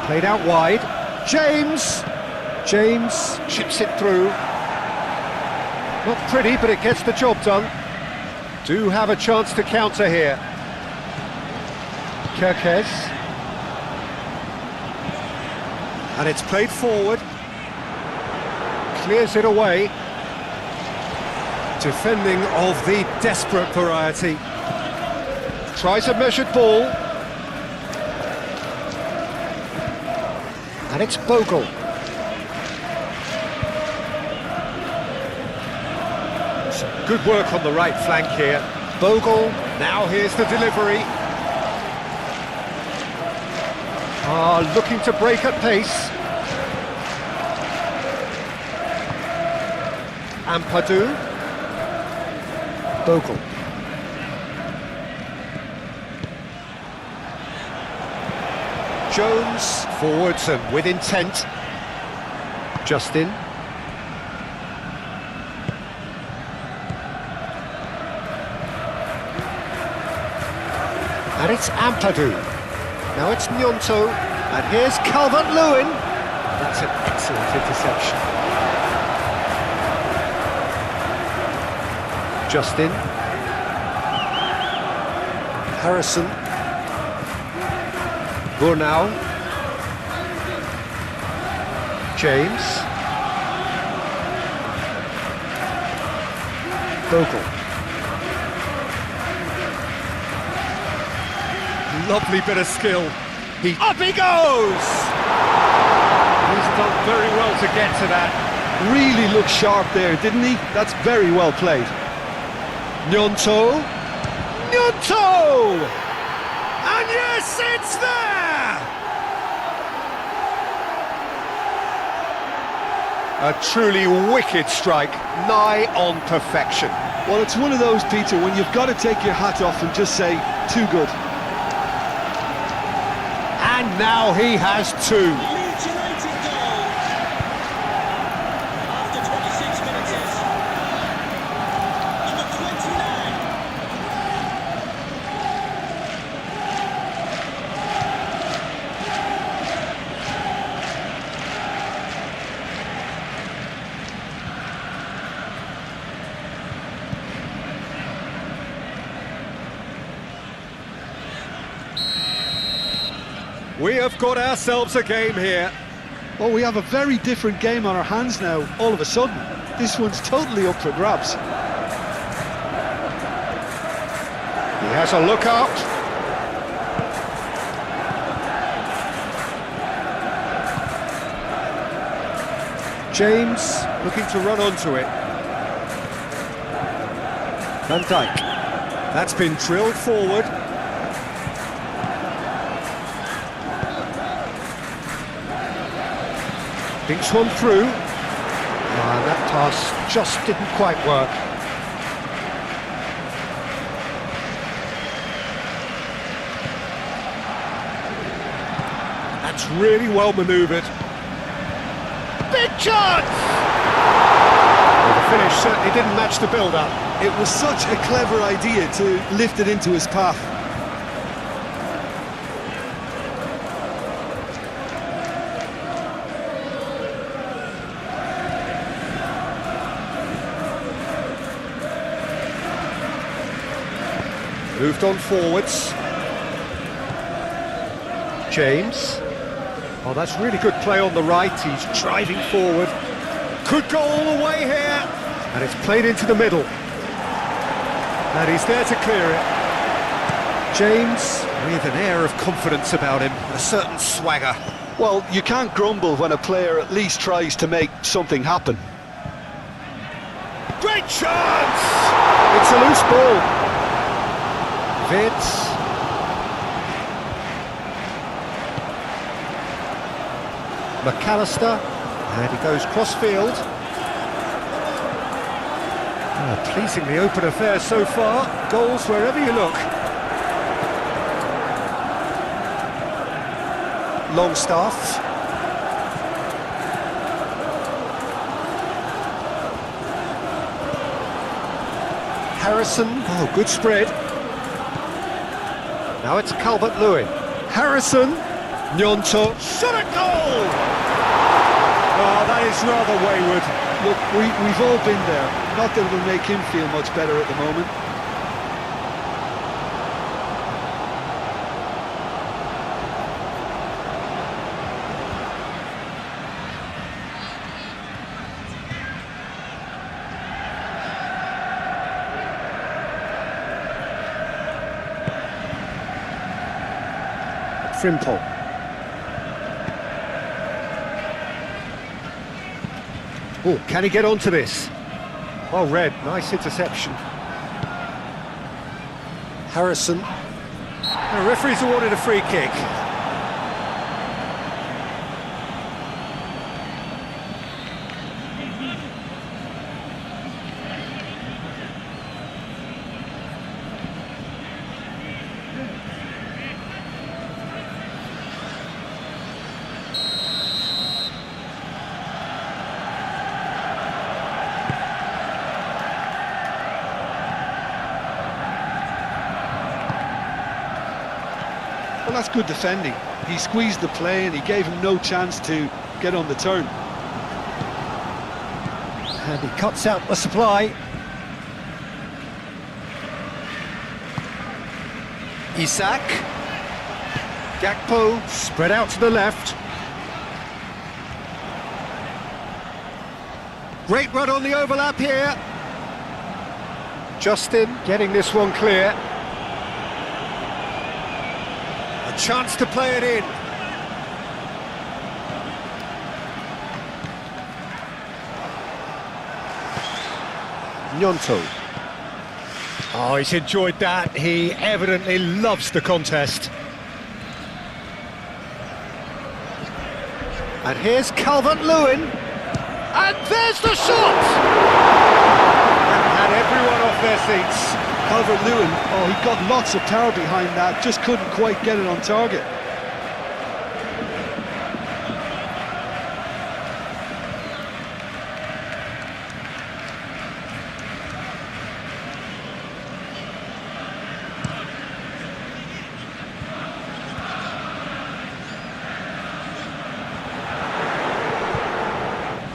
Played out wide. James chips it through. Not pretty, but it gets the job done. Do have a chance to counter here. Kerkez. And it's played forward. Clears it away. Defending of the desperate variety. Tries a measured ball. And it's Bogle. Some good work on the right flank here. Bogle, now here's the delivery. Looking to break at pace. Ampadu. Bogle. Jones, forwards and with intent. Justin. And it's Ampadu. Now it's Gnonto. And here's Calvert-Lewin. That's an excellent interception. Justin. Harrison. Bornau. James. Bogle. Lovely bit of skill. Up he goes! He's done very well to get to that. Really looked sharp there, didn't he? That's very well played. Gnonto. Gnonto! And yes, it's there! A truly wicked strike, nigh on perfection. Well, it's one of those, Peter, when you've got to take your hat off and just say, too good. And now he has two. Leeds United goal. After 26 minutes. Number 29. We have got ourselves a game here. Well, we have a very different game on our hands now, all of a sudden. This one's totally up for grabs. He has a look out. James looking to run onto it. Van Dijk. That's been drilled forward. Thinks one through. And that pass just didn't quite work. That's really well manoeuvred. Big chance! Well, the finish certainly didn't match the build-up. It was such a clever idea to lift it into his path. Moved on forwards. James. Oh, that's really good play on the right. He's driving forward. Could go all the way here. And it's played into the middle. And he's there to clear it. James, with an air of confidence about him, a certain swagger. Well, you can't grumble when a player at least tries to make something happen. Great chance! It's a loose ball. Vince. McAllister, and he goes cross-field. Pleasingly open affair so far, goals wherever you look. Longstaff. Harrison, oh, good spread. Now it's Calvert-Lewin. Harrison. Gnonto. Shot at goal! Oh, that is rather wayward. Look, we've all been there. Not that it'll make him feel much better at the moment. Frimpong. Oh, can he get onto this? Oh, Red, nice interception. Harrison. The referee's awarded a free kick. Well, that's good defending. He squeezed the play and he gave him no chance to get on the turn. And he cuts out the supply. Isak. Gakpo spread out to the left. Great run on the overlap here. Justin getting this one clear. A chance to play it in. Gnonto. Oh, he's enjoyed that. He evidently loves the contest. And here's Calvert-Lewin. And there's the shot! And had everyone off their seats. Calvert-Lewin, oh, he got lots of power behind that, just couldn't quite get it on target.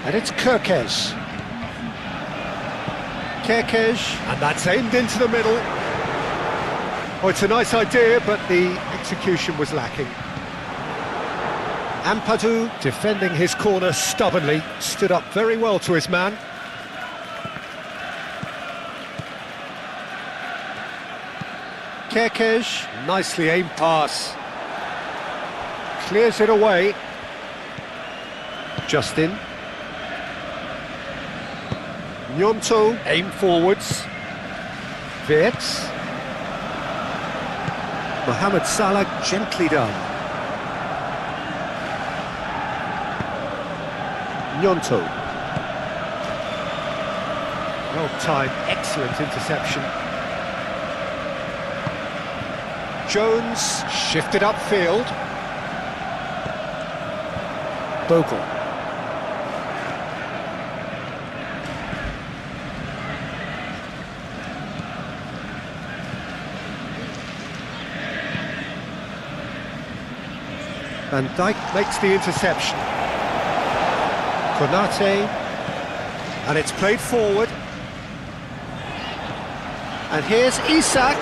And it's Kerkez. Kerkez, and that's aimed into the middle. Oh, it's a nice idea, but the execution was lacking. Ampadu, defending his corner stubbornly, stood up very well to his man. Kerkez, nicely aimed pass. Clears it away. Justin. Gnonto, aim forwards. Wirtz. Mohamed Salah, gently done. Gnonto. Well timed, excellent interception. Jones, shifted upfield. Bogle. Van Dijk makes the interception. Konate, and it's played forward. And here's Isak.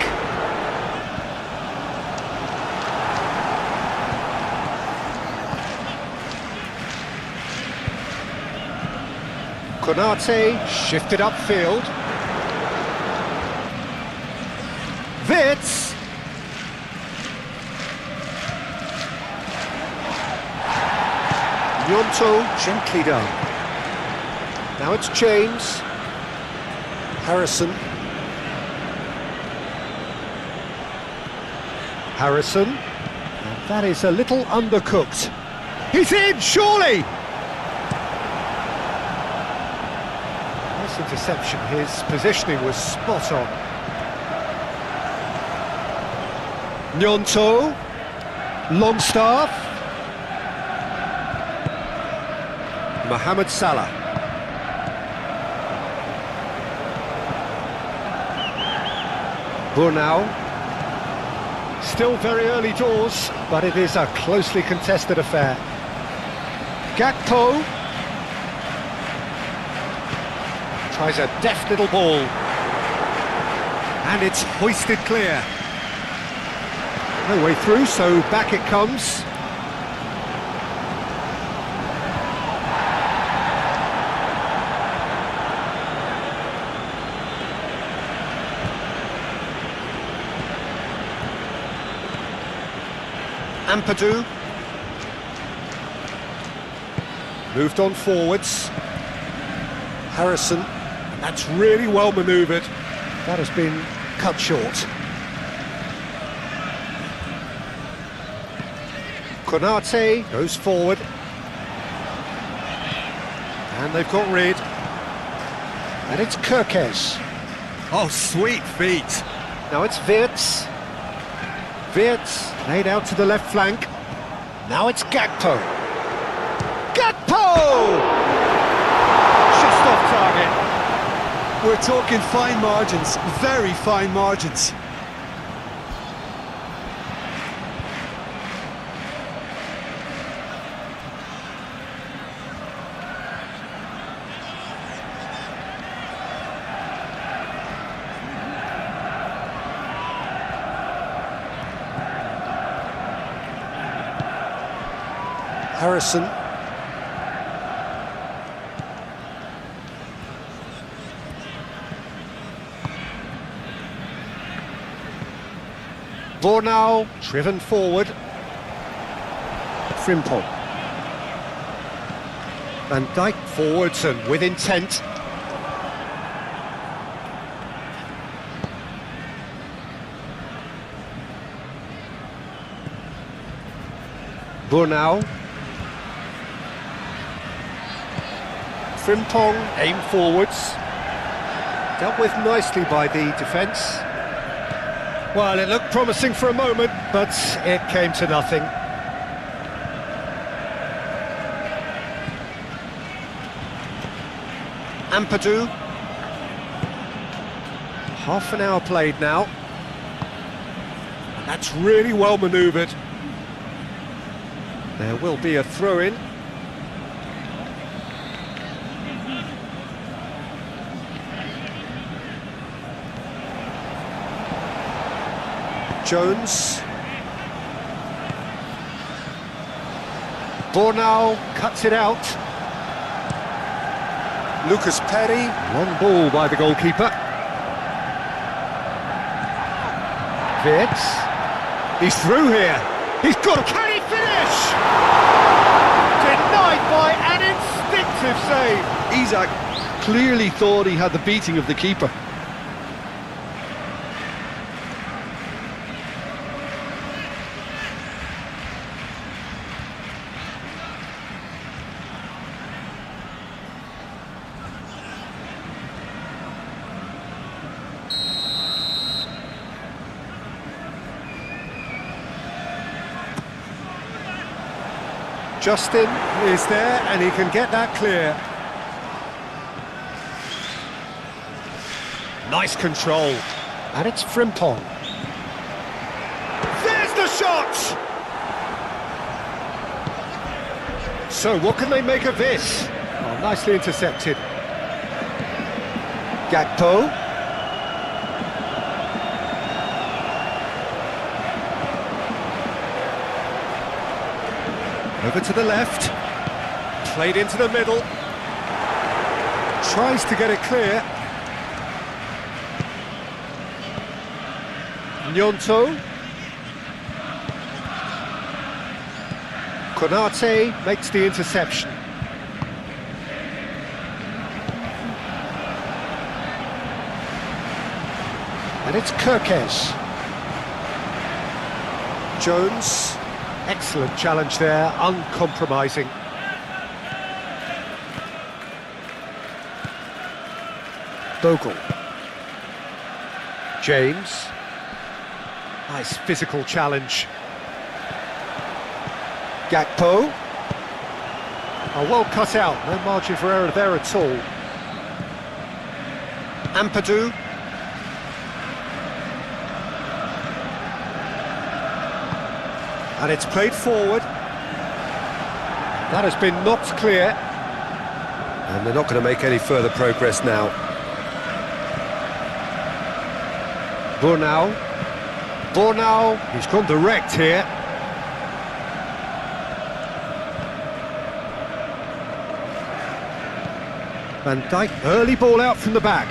Konate, shifted upfield. Wirtz. Gnonto, gently done. Now it's James. Harrison. Harrison. And that is a little undercooked. He's in, surely! Nice interception, his positioning was spot on. Gnonto. Longstaff. Mohamed Salah. Burnau. Still very early doors, but it is a closely contested affair. Gakpo. Tries a deft little ball. And it's hoisted clear. No way through, so back it comes. Ampadu. Moved on forwards. Harrison. And that's really well manoeuvred. That has been cut short. Konate goes forward. And they've got rid. And it's Kerkez. Oh, sweet feet. Now it's Wirtz. Wirtz laid out to the left flank. Now it's Gakpo. Gakpo! Just off target. We're talking fine margins, very fine margins. Harrison. Burnau, driven forward. Frimpong. Van Dijk forwards and with intent. Burnau. Frimpong, aim forwards. Dealt with nicely by the defence. Well, it looked promising for a moment, but it came to nothing. Ampadu. Half an hour played now. And that's really well manoeuvred. There will be a throw-in. Jones. Bornau cuts it out. Lucas Perry. Long ball by the goalkeeper. Vitz. He's through here. He's got. Can he finish? Denied by an instinctive save. Isak clearly thought he had the beating of the keeper. Justin is there and he can get that clear. Nice control. And it's Frimpong. There's the shot! So what can they make of this? Oh, nicely intercepted. Gakpo. Over to the left, played into the middle, tries to get it clear. Gnonto. Konate makes the interception. And it's Kirkes. Jones. Excellent challenge there, uncompromising. Bogle. James. Nice physical challenge. Gakpo. Oh, well cut out, no margin for error there at all. Ampadu. And it's played forward. That has been knocked clear. And they're not going to make any further progress now. Bornau. Bornau, he's gone direct here. Van Dijk, early ball out from the back.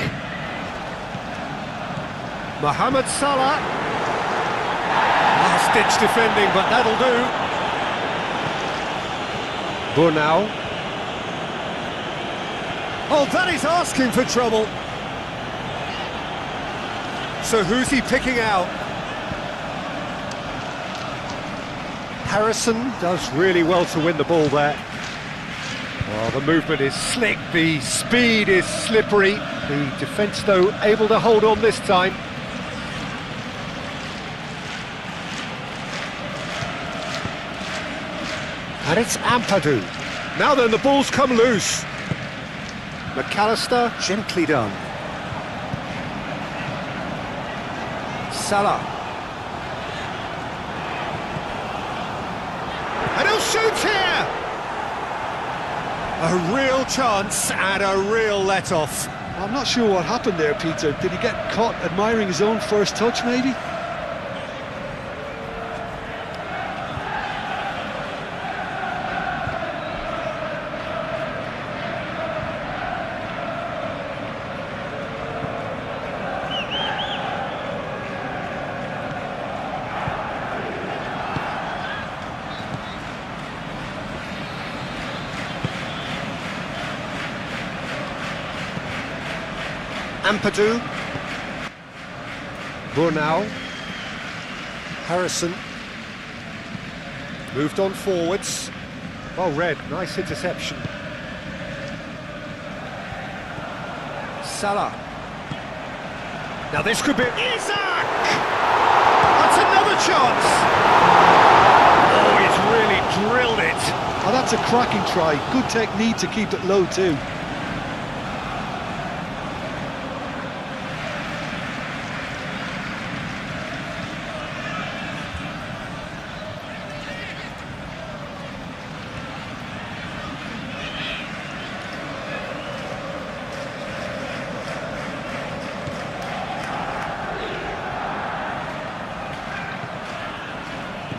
Mohamed Salah. Last-ditch defending, but that'll do. Bornau. Oh, that is asking for trouble. So who's he picking out? Harrison does really well to win the ball there. Well, the movement is slick, the speed is slippery. The defence, though, able to hold on this time. And it's Ampadu. Now then, the ball's come loose. McAllister, gently done. Salah. And he'll shoot here! A real chance and a real let-off. I'm not sure what happened there, Peter. Did he get caught admiring his own first touch, maybe? Ampadu. Bornau. Harrison. Moved on forwards. Well read, nice interception. Salah. Now this could be... Isak! That's another chance! Oh, he's really drilled it. Oh, that's a cracking try. Good technique to keep it low too.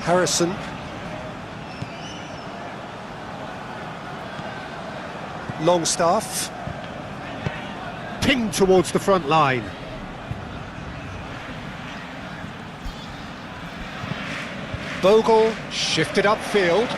Harrison. Longstaff. Pinged towards the front line. Bogle shifted upfield.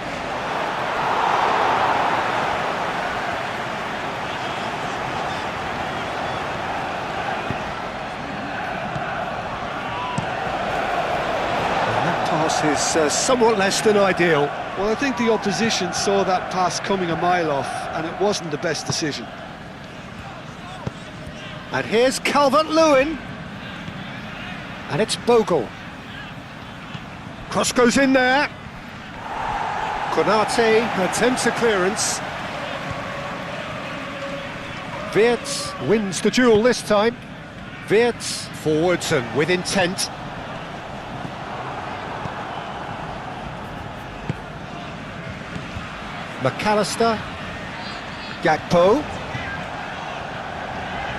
Is somewhat less than ideal. Well, I think the opposition saw that pass coming a mile off, and it wasn't the best decision. And here's Calvert-Lewin. And it's Bogle. Cross goes in there. Konate attempts a clearance. Wirtz wins the duel this time. Wirtz forwards and with intent. McAllister, Gakpo.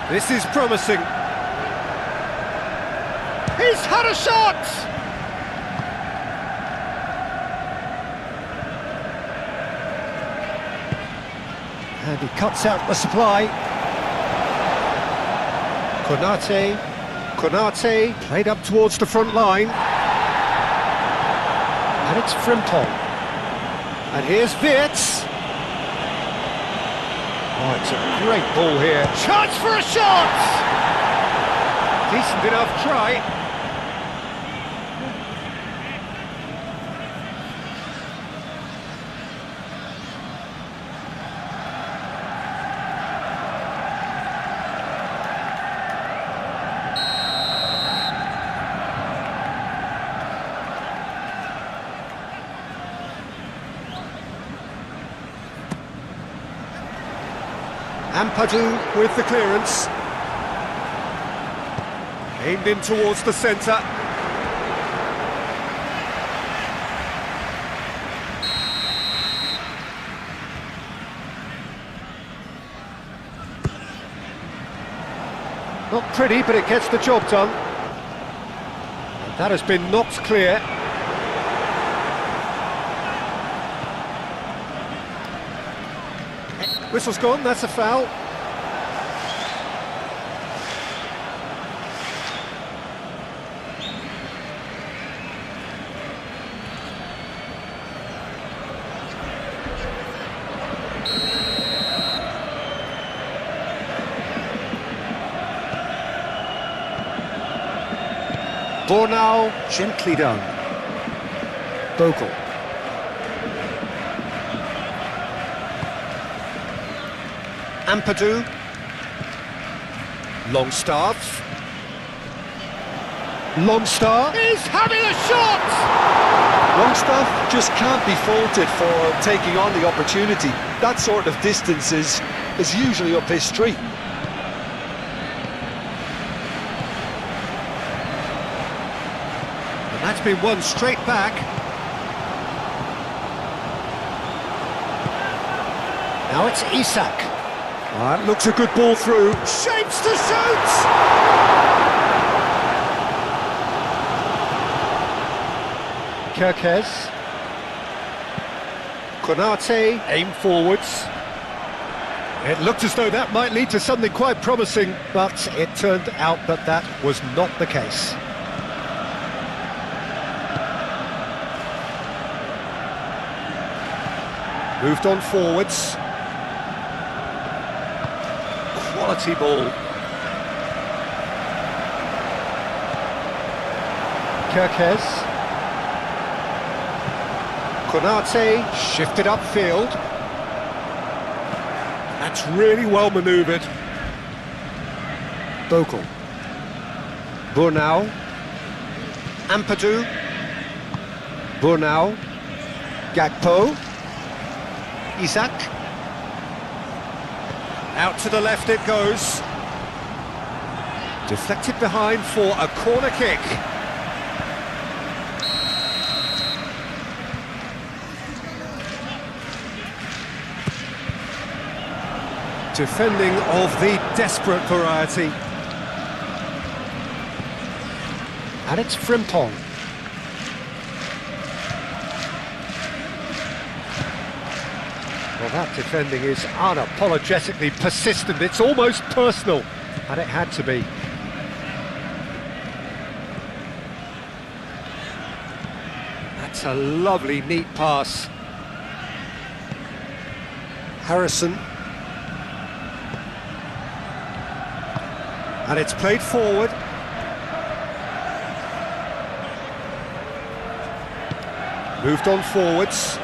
This is promising. He's had a shot! And he cuts out the supply. Konate played up towards the front line. And it's Frimpong. And here's Wirtz. Oh, it's a great ball here. Chance for a shot! Decent enough try. Ampadu with the clearance. Aimed in towards the centre. Not pretty, but it gets the job done. And that has been knocked clear. Whistle's gone, that's a foul. Bornau gently done. Bogle. Ampadu. Longstaff. Longstaff is having a shot! Longstaff just can't be faulted for taking on the opportunity. That sort of distance is usually up his street. And that's been won straight back. Now it's Isak. That looks a good ball through. Shapes to shoot! Kirkes. Konate, aim forwards. It looked as though that might lead to something quite promising, but it turned out that that was not the case. Moved on forwards. Quality ball. Kirkes. Konate shifted upfield. That's really well manoeuvred. Bogle. Burnau. Ampadu. Burnau. Gakpo. Isak. Out to the left it goes. Deflected behind for a corner kick. Defending of the desperate variety. And it's Frimpong. Well, that defending is unapologetically persistent. It's almost personal, and it had to be. That's a lovely, neat pass. Harrison. And it's played forward. Moved on forwards.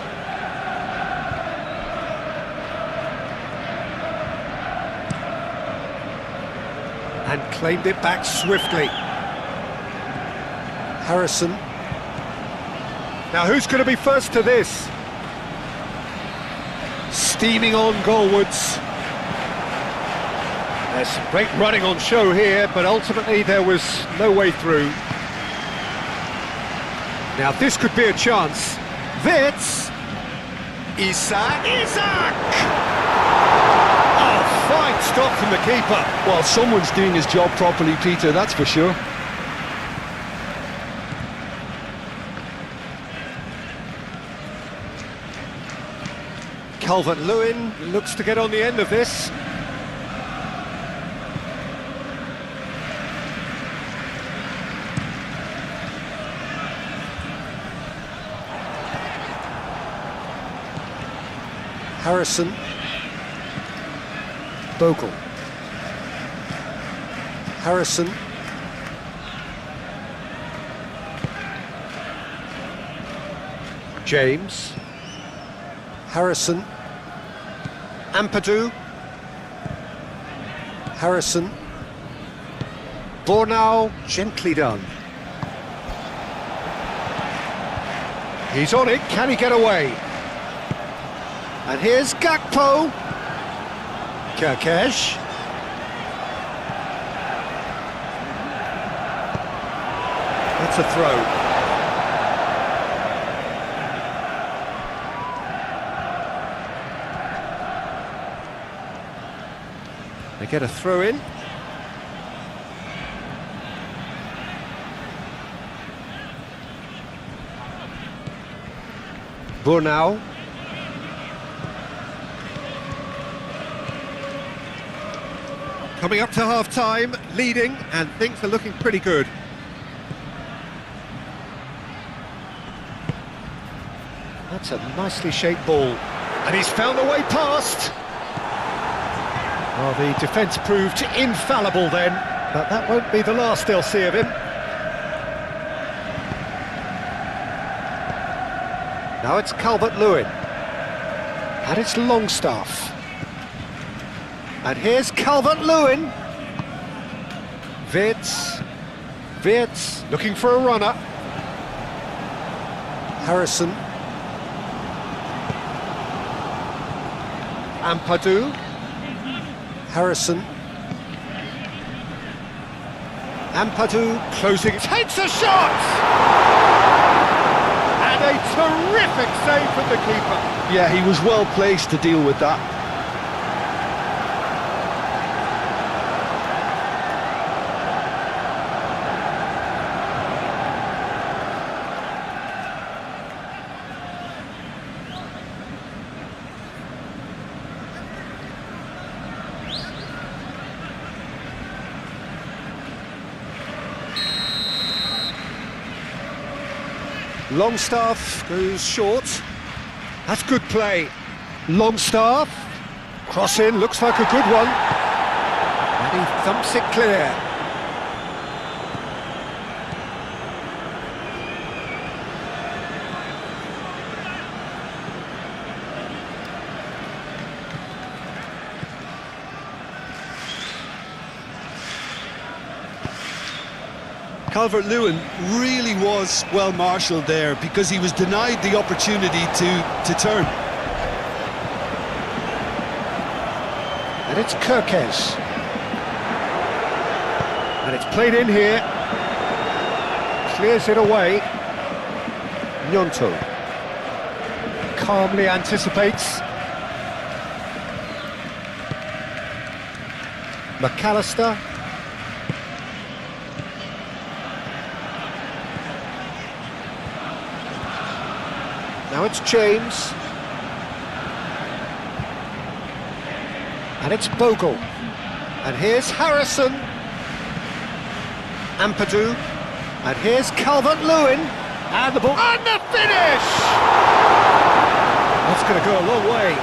And claimed it back swiftly. Harrison. Now who's going to be first to this? Steaming on goalwards. There's some great running on show here, but ultimately there was no way through. Now this could be a chance. Wits. Isak. Isak! Oh, fine stop from the keeper. Well, someone's doing his job properly, Peter, that's for sure. Calvert-Lewin looks to get on the end of this. Harrison. Bogle. Harrison. James. Harrison. Ampadu. Harrison. Burnau, gently done. He's on it, can he get away? And here's Gakpo. Kerkesh. That's a throw. They get a throw in. Burnau. Coming up to half-time, leading, and things are looking pretty good. That's a nicely shaped ball. And he's found a way past. Well, the defence proved infallible then, but that won't be the last they'll see of him. Now it's Calvert-Lewin. And it's Longstaff. And here's Calvert-Lewin. Wirtz looking for a runner. Harrison. Ampadu. Harrison. Ampadu closing. Takes a shot! And a terrific save from the keeper. Yeah, he was well placed to deal with that. Longstaff goes short. That's good play. Longstaff. Cross in, looks like a good one. And he thumps it clear. Calvert-Lewin really was well marshalled there because he was denied the opportunity to turn. And it's Kirkes. And it's played in here. Clears it away. Gnonto. Calmly anticipates. McAllister. Now it's James. And it's Bogle. And here's Harrison. Ampadu. And here's Calvert-Lewin. And the ball. And the finish! That's going to go a long way.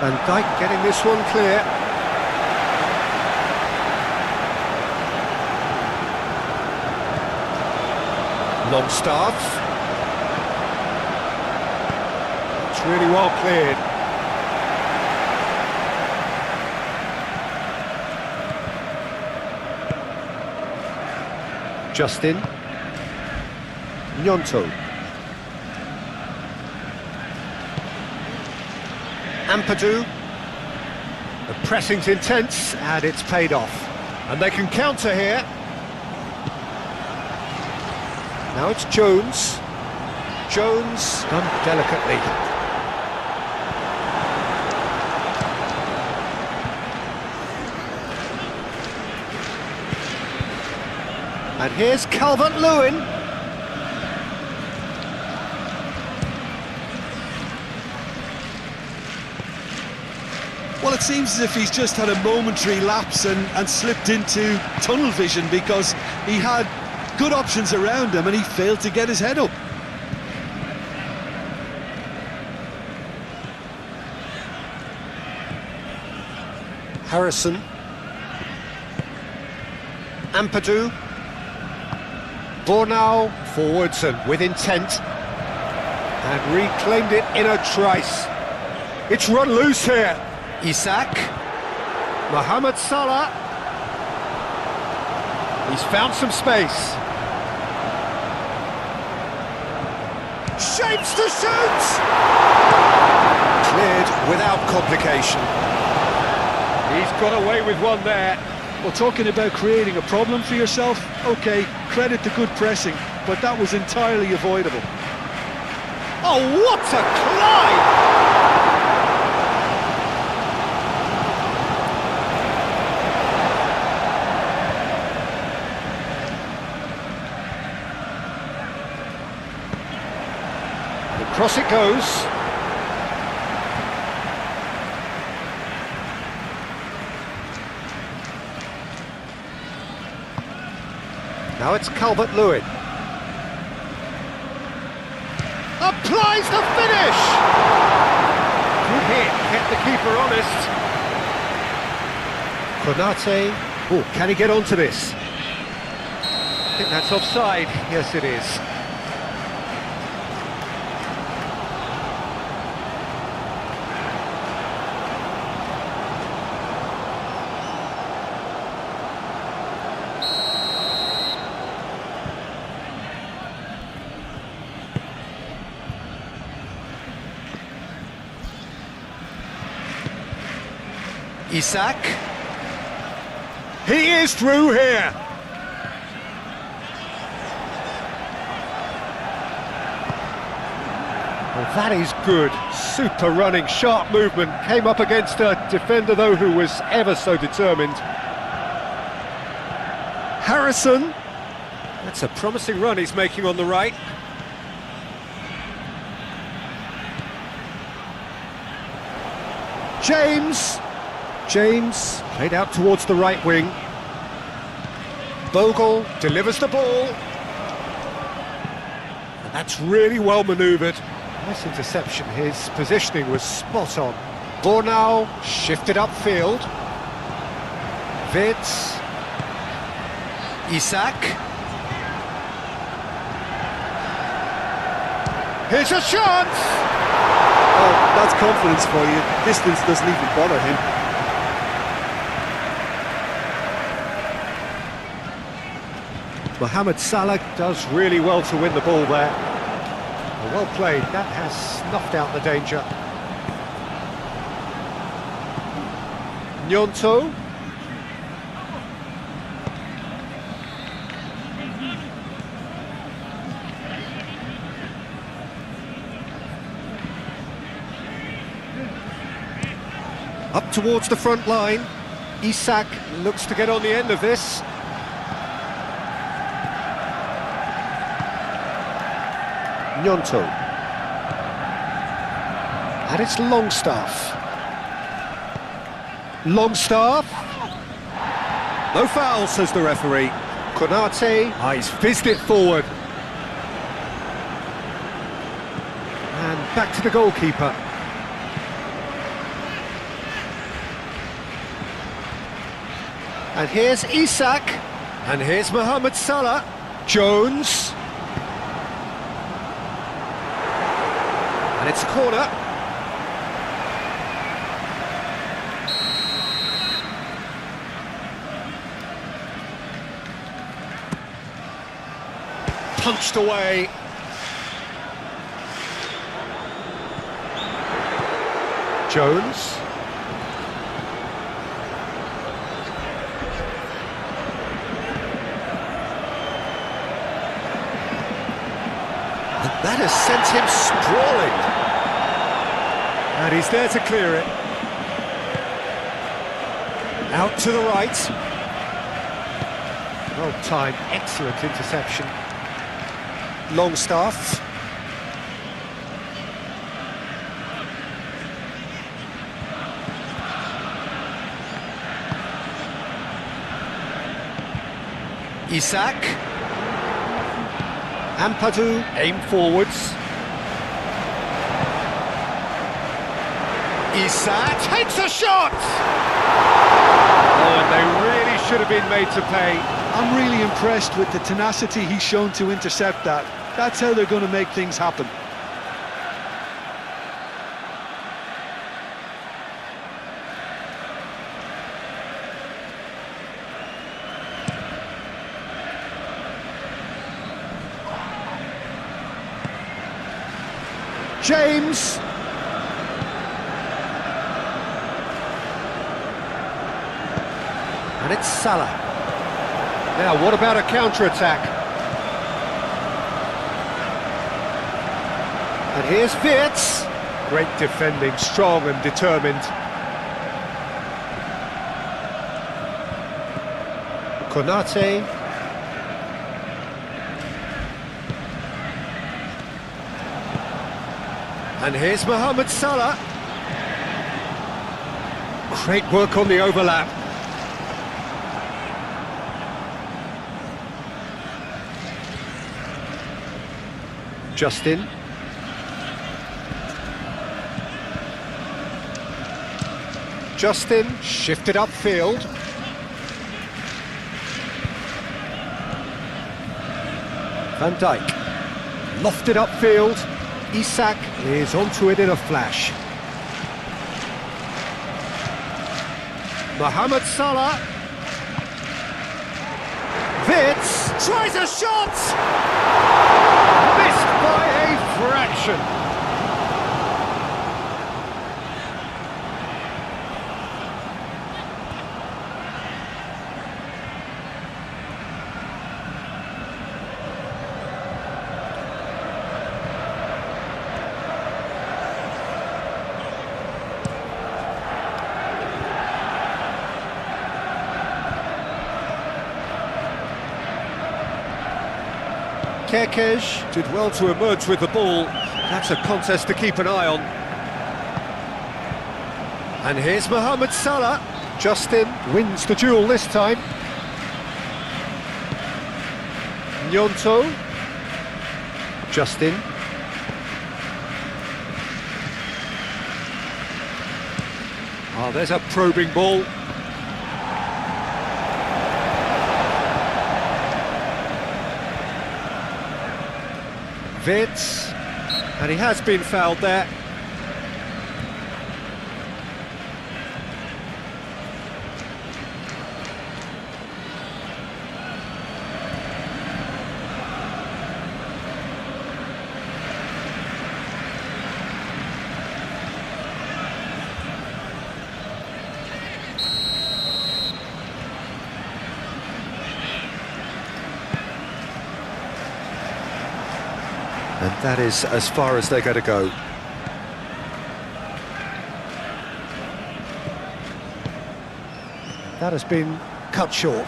Van Dijk getting this one clear. Longstaff. It's really well cleared. Justin. Gnonto. Ampadu. The pressing's intense and it's paid off. And they can counter here. Now it's Jones. Jones done delicately. And here's Calvert-Lewin. Well, it seems as if he's just had a momentary lapse and slipped into tunnel vision because he had good options around him and he failed to get his head up. Harrison. Ampadu. Bornau forwards and with intent. And reclaimed it in a trice. It's run loose here. Isak. Mohamed Salah. He's found some space. Shapes to shoot! Cleared without complication. He's got away with one there. Well, talking about creating a problem for yourself, okay, credit to good pressing, but that was entirely avoidable. Oh, what a climb! Across it goes. Now it's Calvert-Lewin. Applies the finish! Good hit, kept the keeper honest. Konate. Oh, can he get onto this? I think that's offside. Yes, it is. Isak. He is through here. Well, that is good. Super running, sharp movement. Came up against a defender, though, who was ever so determined. Harrison. That's a promising run he's making on the right. James. James played out towards the right wing. Bogle delivers the ball. And that's really well manoeuvred. Nice interception, his positioning was spot on. Bornau shifted upfield. Vids. Isak. Here's a chance! Oh, that's confidence for you. Distance doesn't even bother him. Mohamed Salah does really well to win the ball there. Well played, that has snuffed out the danger. Gnonto. Up towards the front line. Isak looks to get on the end of this. Gnonto. And it's Longstaff. Longstaff. No foul, says the referee. Konate. He's fizzed it forward. And back to the goalkeeper. And here's Isak. And here's Mohamed Salah. Jones. And it's a corner. Punched away. Jones. And that has sent him sprawling. And he's there to clear it. Out to the right. Well timed, excellent interception. Longstaff. Isak. Ampadu aim forwards. Isak takes a shot! Oh, and they really should have been made to pay. I'm really impressed with the tenacity he's shown to intercept that. That's how they're going to make things happen. James. And it's Salah. Now, what about a counter-attack? And here's Wirtz. Great defending, strong and determined. Konate. And here's Mohamed Salah. Great work on the overlap. Justin. Justin shifted upfield. Van Dijk lofted upfield. Isak is onto it in a flash. Mohamed Salah. Wirtz tries a shot! Missed by a fraction. Kerkez did well to emerge with the ball. That's a contest to keep an eye on. And here's Mohamed Salah. Justin wins the duel this time. Gnonto. Justin. Oh, there's a probing ball. Vitz, and he has been fouled there. And that is as far as they're going to go. That has been cut short.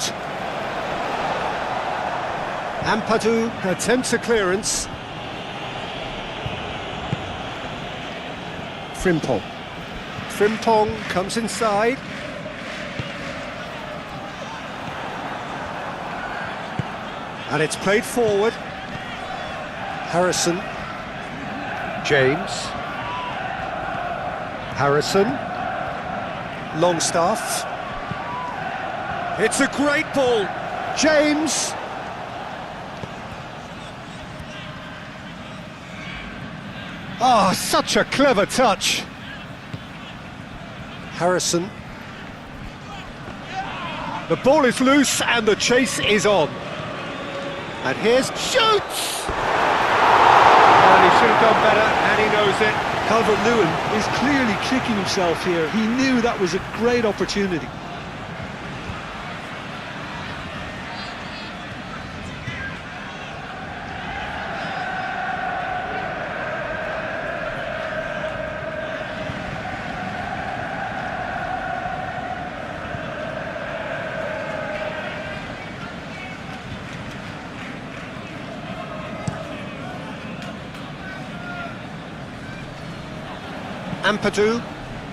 Ampadu attempts a clearance. Frimpong. Frimpong comes inside. And it's played forward. Harrison, James, Harrison, Longstaff, it's a great ball, James, ah, such a clever touch, Harrison, the ball is loose and the chase is on, and here's shoots! He should have done better, and he knows it. Calvert-Lewin is clearly kicking himself here. He knew that was a great opportunity.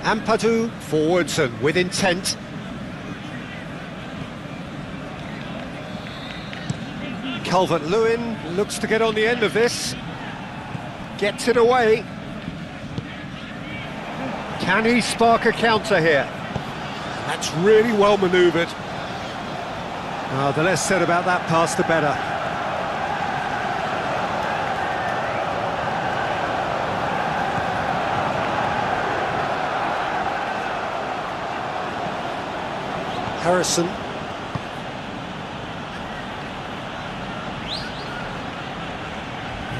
Ampadu, forwards and with intent. Calvert-Lewin looks to get on the end of this. Gets it away. Can he spark a counter here? That's really well manoeuvred. The less said about that pass, the better. Harrison.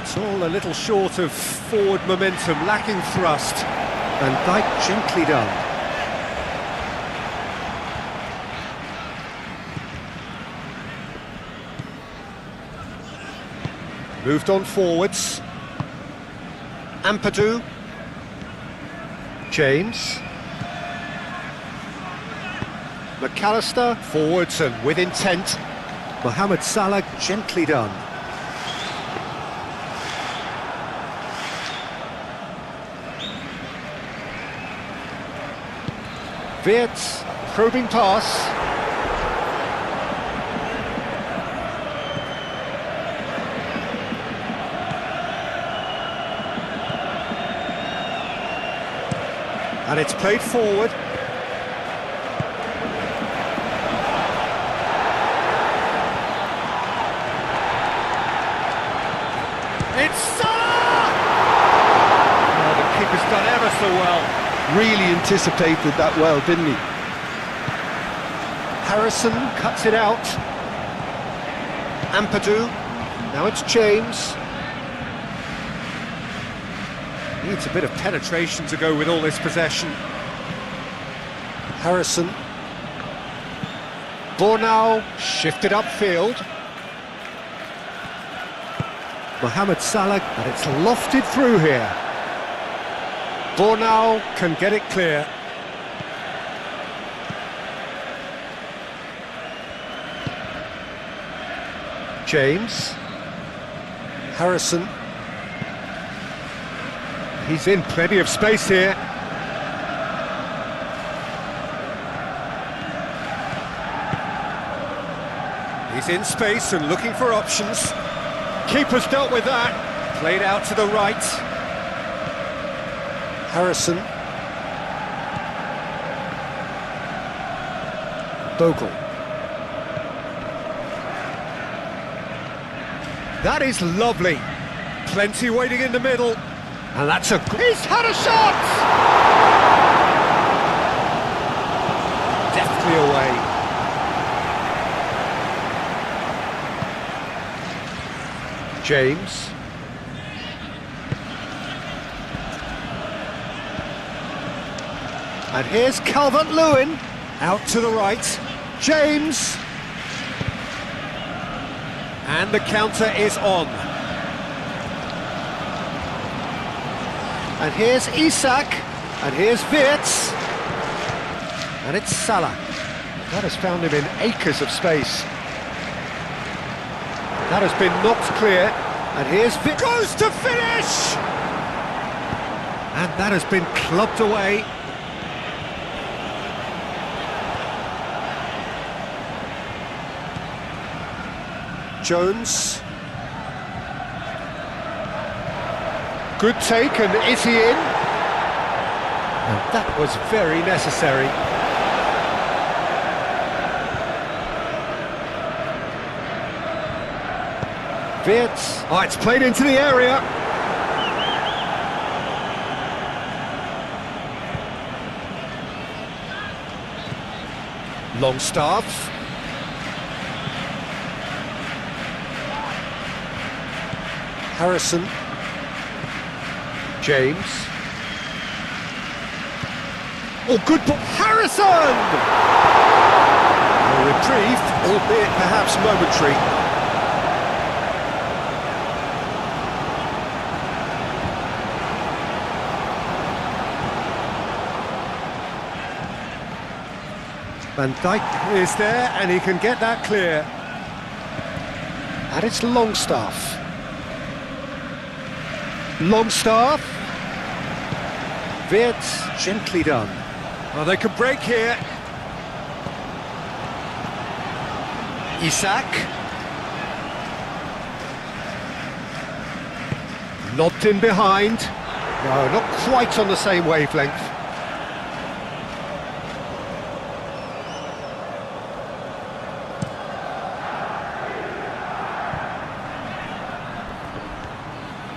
It's all a little short of forward momentum, lacking thrust. And Dyke gently done. Moved on forwards. Ampadu. James. McAllister, forwards and with intent. Mohamed Salah, gently done. Wirtz, probing pass. And it's played forward. It's Salah! Oh, the keeper's done ever so well. Really anticipated that well, didn't he? Harrison cuts it out. Ampadu. Now it's James. Needs a bit of penetration to go with all this possession. Harrison. Bornau shifted upfield. Mohamed Salah, and it's lofted through here. Bornau can get it clear. James. Harrison. He's in plenty of space here. He's in space and looking for options. Keeper's dealt with that. Played out to the right. Harrison. Bogle. That is lovely. Plenty waiting in the middle. And that's a... He's had a shot! Deftly away. James. And here's Calvert-Lewin. Out to the right. James. And the counter is on. And here's Isak. And here's Wirtz. And it's Salah. That has found him in acres of space. That has been knocked clear. And here's Wirtz. Goes to finish! And that has been clubbed away. Jones. Good take, and is he in? And that was very necessary. Wirtz. Oh, it's played into the area. Longstaff. Harrison. James. Oh, good ball. Harrison! A reprieve, albeit perhaps momentary. Van Dijk is there, and he can get that clear. And it's Longstaff. Longstaff. Wirtz, gently done. Oh, they could break here. Isak. Lobbed in behind. No, not quite on the same wavelength.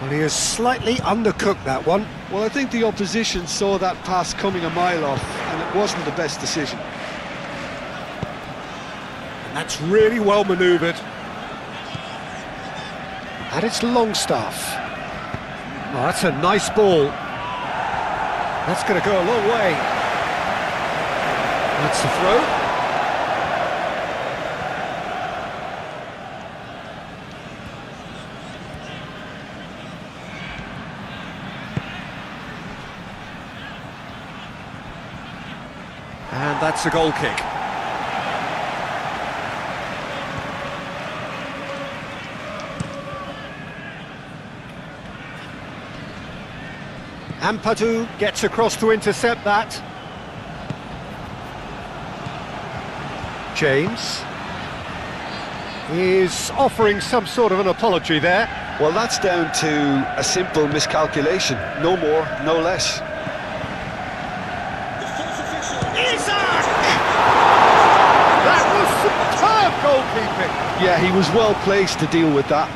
Well, he has slightly undercooked that one. Well, I think the opposition saw that pass coming a mile off, and it wasn't the best decision. And that's really well manoeuvred. And it's Longstaff. Oh, that's a nice ball. That's going to go a long way. That's the throw. And that's a goal kick. Ampadu gets across to intercept that. James is offering some sort of an apology there. Well, that's down to a simple miscalculation. No more, no less. Isak! That was superb goalkeeping. Yeah, he was well placed to deal with that.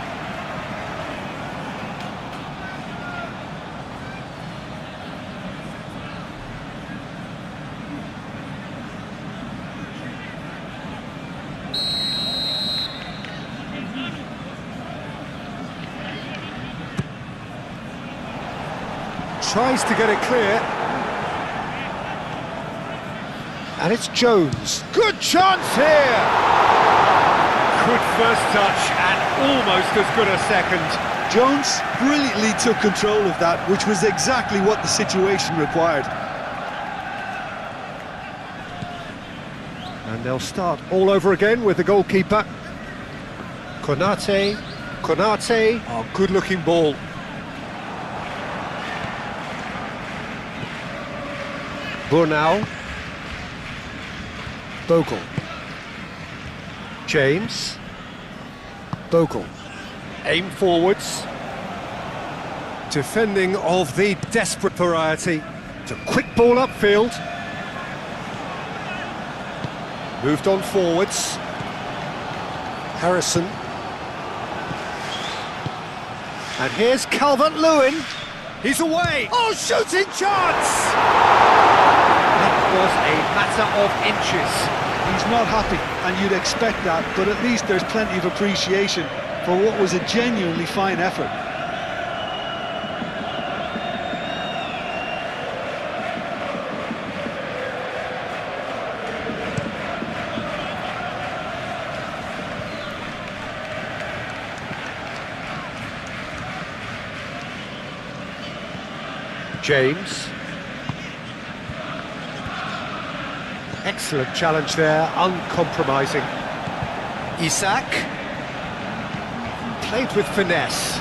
Tries to get it clear. And it's Jones. Good chance here! Good first touch and almost as good a second. Jones brilliantly took control of that, which was exactly what the situation required. And they'll start all over again with the goalkeeper. Konate. Oh, good-looking ball. Burnau. Bogle. James. Bogle. Aim forwards. Defending of the desperate variety. It's a quick ball upfield. Moved on forwards. Harrison. And here's Calvert-Lewin. He's away. Oh, shooting chance! That was a matter of inches. He's not happy, and you'd expect that, but at least there's plenty of appreciation for what was a genuinely fine effort. James. Excellent challenge there, uncompromising. Isak. Played with finesse.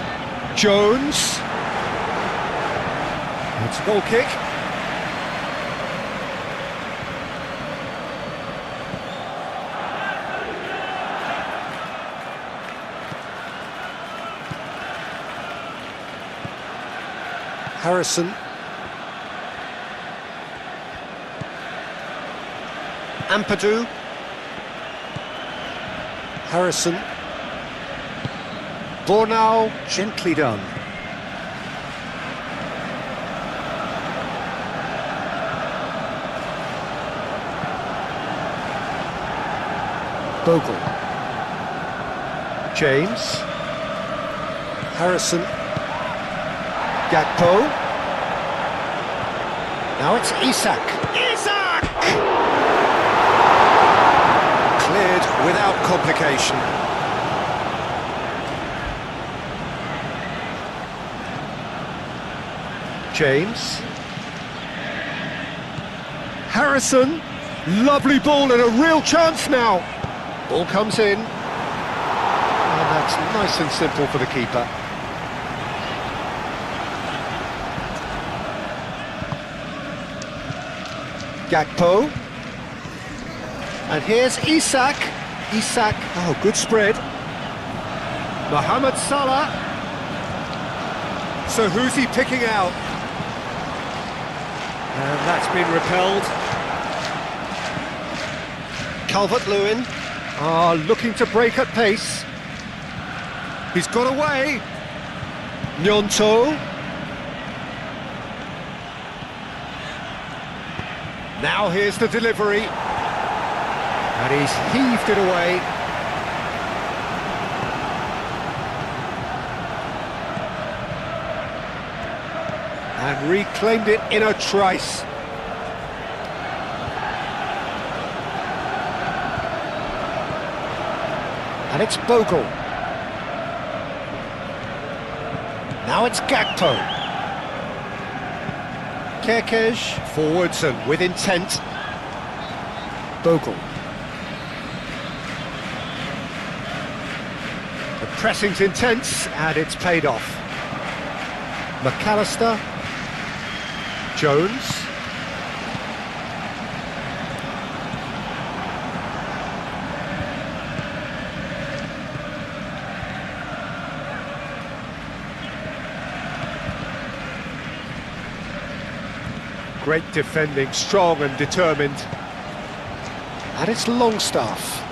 Jones. It's a goal kick. Harrison. Ampadu. Harrison. Bornau, gently done. Bogle. James. Harrison. Gakpo. Now it's Isak. Isak! Cleared without complication. James. Harrison. Lovely ball and a real chance now. Ball comes in. And that's nice and simple for the keeper. Gakpo. And here's Isak. Isak, oh, good spread. Mohamed Salah. So who's he picking out? And that's been repelled. Calvert-Lewin. Looking to break at pace. He's got away. Gnonto. Now here's the delivery. And he's heaved it away. And reclaimed it in a trice. And it's Bogle. Now it's Gakpo. Kerkez, forwards and with intent. Bogle. The pressing's intense and it's paid off. McAllister. Jones. Great defending, strong and determined. And it's Longstaff.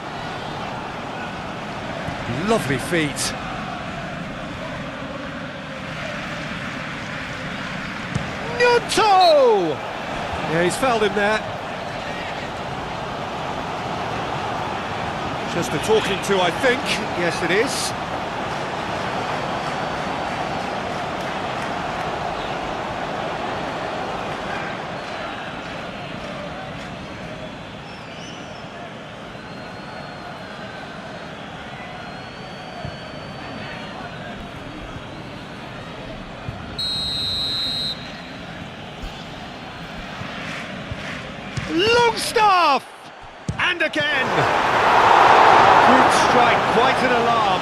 Lovely feet. Gnonto! Yeah, he's fouled him there. Just a talking to, I think. Yes, it is. Longstaff! And again! Good strike, quite an alarm.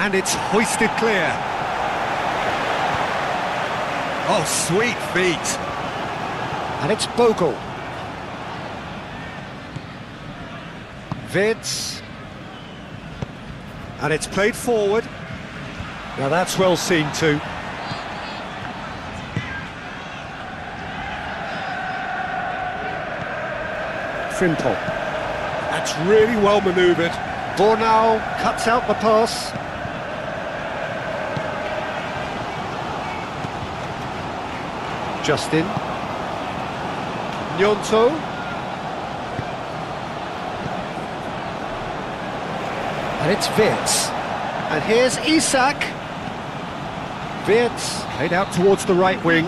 And it's hoisted clear. Oh, sweet feet. And it's Bogle. Vids. And it's played forward. Now that's well seen too. Frimpong. That's really well manoeuvred. Bornau cuts out the pass. Justin. Gnonto. And it's Wirtz. And here's Isak. Wirtz played out towards the right wing.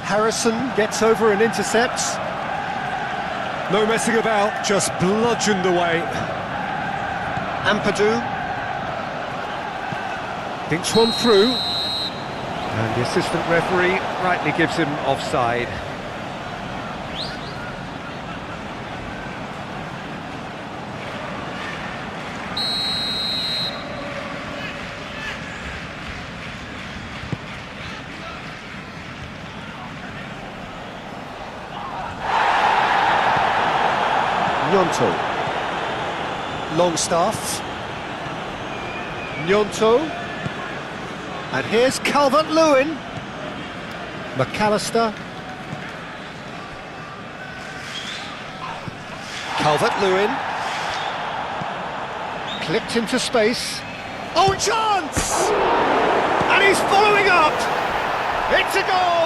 Harrison gets over and intercepts. No messing about, just bludgeoned away. Ampadu thinks one through, and the assistant referee rightly gives him offside. Gnonto. Longstaff. Gnonto. And here's Calvert-Lewin. McAllister. Calvert-Lewin. Clipped into space. Oh, chance! And he's following up! It's a goal!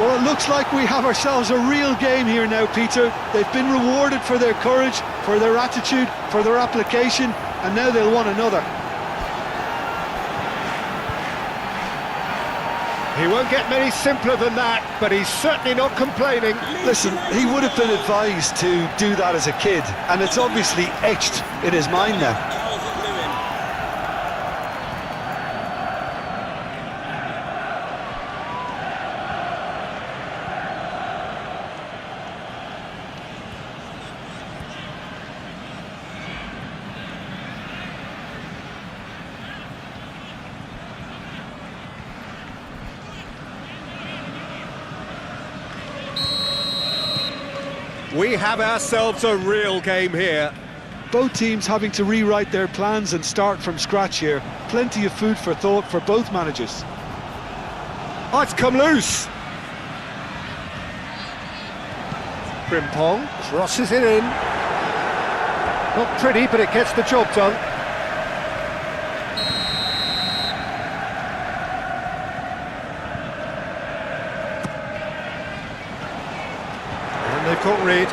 Well, it looks like we have ourselves a real game here now, Peter. They've been rewarded for their courage, for their attitude, for their application, and now they'll want another. He won't get many simpler than that, but he's certainly not complaining. Listen, he would have been advised to do that as a kid, and it's obviously etched in his mind now. Calvert-Lewin. We have ourselves a real game here. Both teams having to rewrite their plans and start from scratch here. Plenty of food for thought for both managers. Oh, it's come loose. Frimpong crosses it in. Not pretty, but it gets the job done. And they've got rid.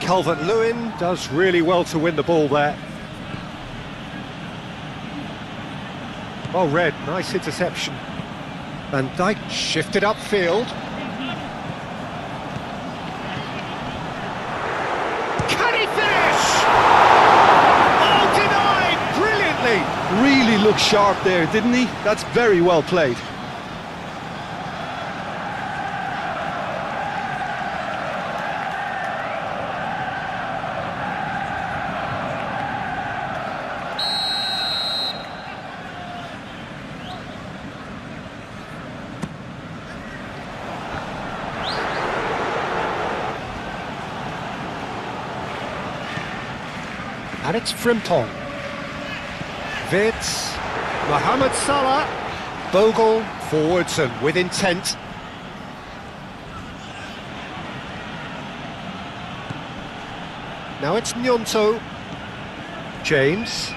Calvert-Lewin does really well to win the ball there. Well read, nice interception. Van Dijk shifted upfield. Can he finish? Oh, denied! Brilliantly! Really looked sharp there, didn't he? That's very well played. And it's Frimpong. Wirtz, Mohamed Salah, Bogle, forwards and with intent. Now it's Gnonto. James.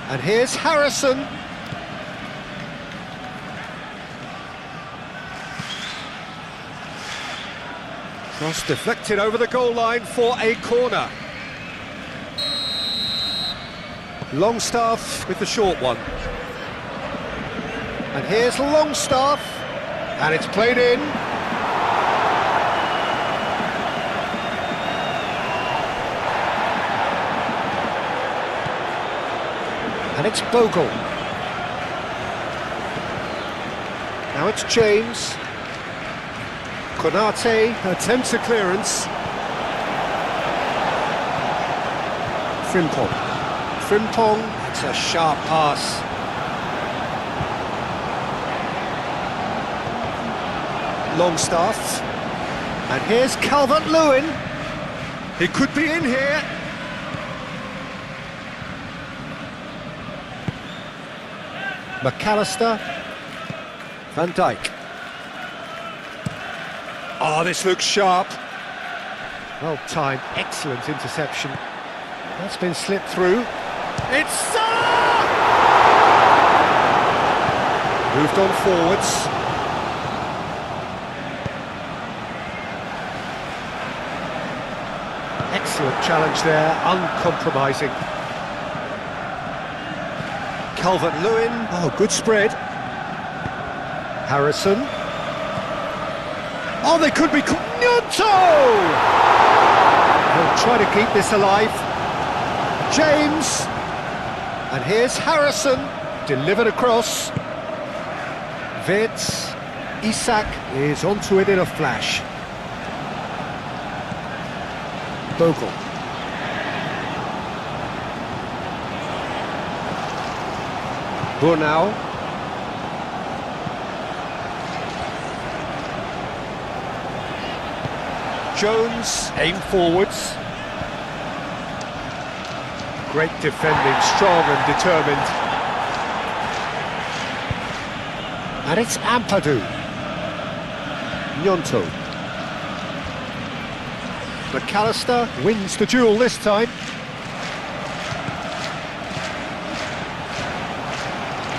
And here's Harrison. Cross deflected over the goal line for a corner. Longstaff with the short one. And here's Longstaff. And it's played in. And it's Bogle. Now it's James. Konate attempts a clearance. Frimpong. Frimpong, it's a sharp pass. Longstaff. And here's Calvert-Lewin. He could be in here. McAllister. Van Dijk. Oh, this looks sharp. Well timed, excellent interception. That's been slipped through. It's Salah! Moved on forwards. Excellent challenge there, uncompromising. Calvert-Lewin, oh, good spread. Harrison. Oh, they could be... Gnonto! He'll try to keep this alive. James. And here's Harrison, delivered across. Vitz. Isak is onto it in a flash. Bogle. Burnau. Jones, aim forwards. Great defending, strong and determined. And it's Ampadu. Gnonto. McAllister wins the duel this time.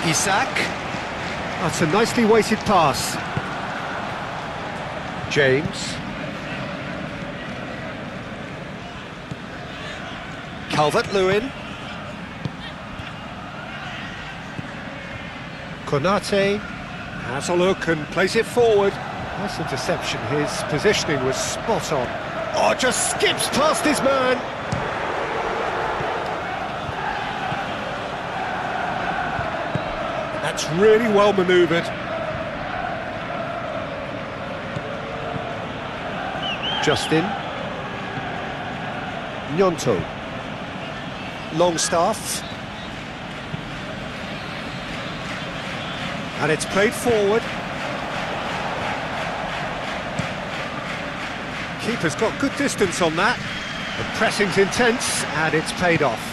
Isak. That's a nicely weighted pass. James. Calvert-Lewin. Konate has a look and plays it forward. Nice interception, his positioning was spot on. Oh, just skips past his man. That's really well manoeuvred. Justin. Gnonto. Longstaff. And it's played forward. Keeper's got good distance on that. The pressing's intense and it's paid off.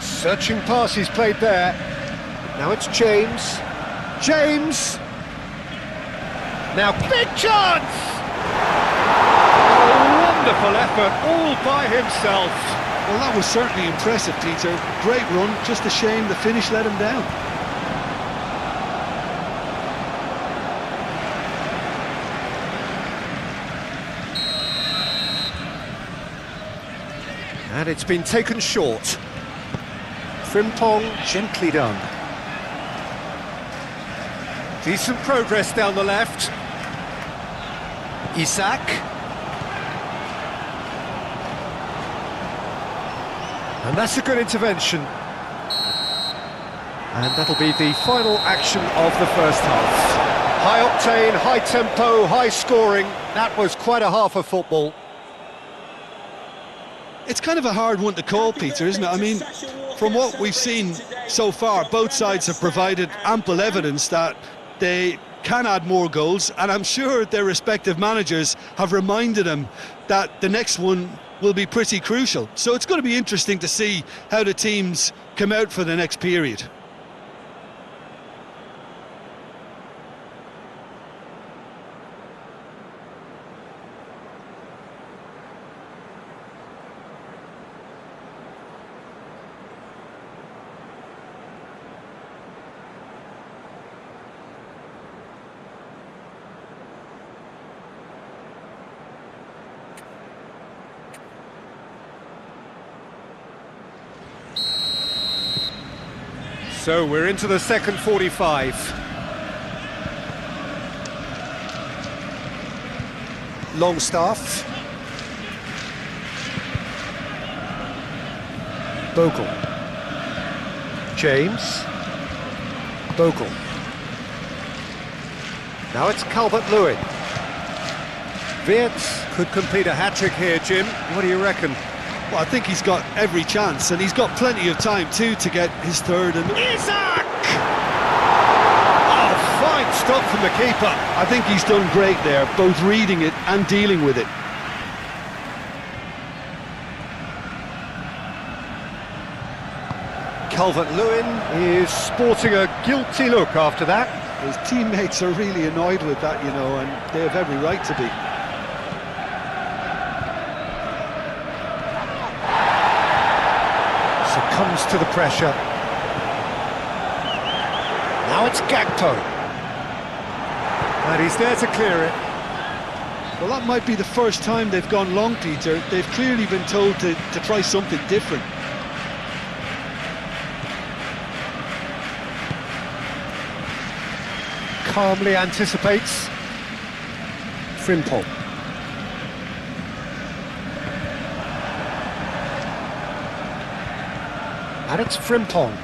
Searching pass he's played there. Now it's James. James! Now big chance! Wonderful effort, all by himself. Well, that was certainly impressive, Peter. Great run, just a shame the finish let him down. And it's been taken short. Frimpong, gently done. Decent progress down the left. Isak. And that's a good intervention. And that'll be the final action of the first half. High octane, high tempo, high scoring. That was quite a half of football. It's kind of a hard one to call, Peter, isn't it? I mean, from what we've seen so far, both sides have provided ample evidence that they can add more goals, and I'm sure their respective managers have reminded them that the next one will be pretty crucial. So it's going to be interesting to see how the teams come out for the next period. So we're into the second 45. Longstaff. Bogle. James. Bogle. Now it's Calvert-Lewin. Wirtz could complete a hat-trick here, Jim. What do you reckon? Well, I think he's got every chance, and he's got plenty of time too to get his third. And Isak! Oh, fine stop from the keeper. I think he's done great there, both reading it and dealing with it. Calvert-Lewin is sporting a guilty look after that. His teammates are really annoyed with that, you know, and they have every right to be. Succumbs to the pressure. Now it's Gakpo. And he's there to clear it. Well, that might be the first time they've gone long, Peter. They've clearly been told to try something different. Calmly anticipates. Frimpong. And it's Frimpong.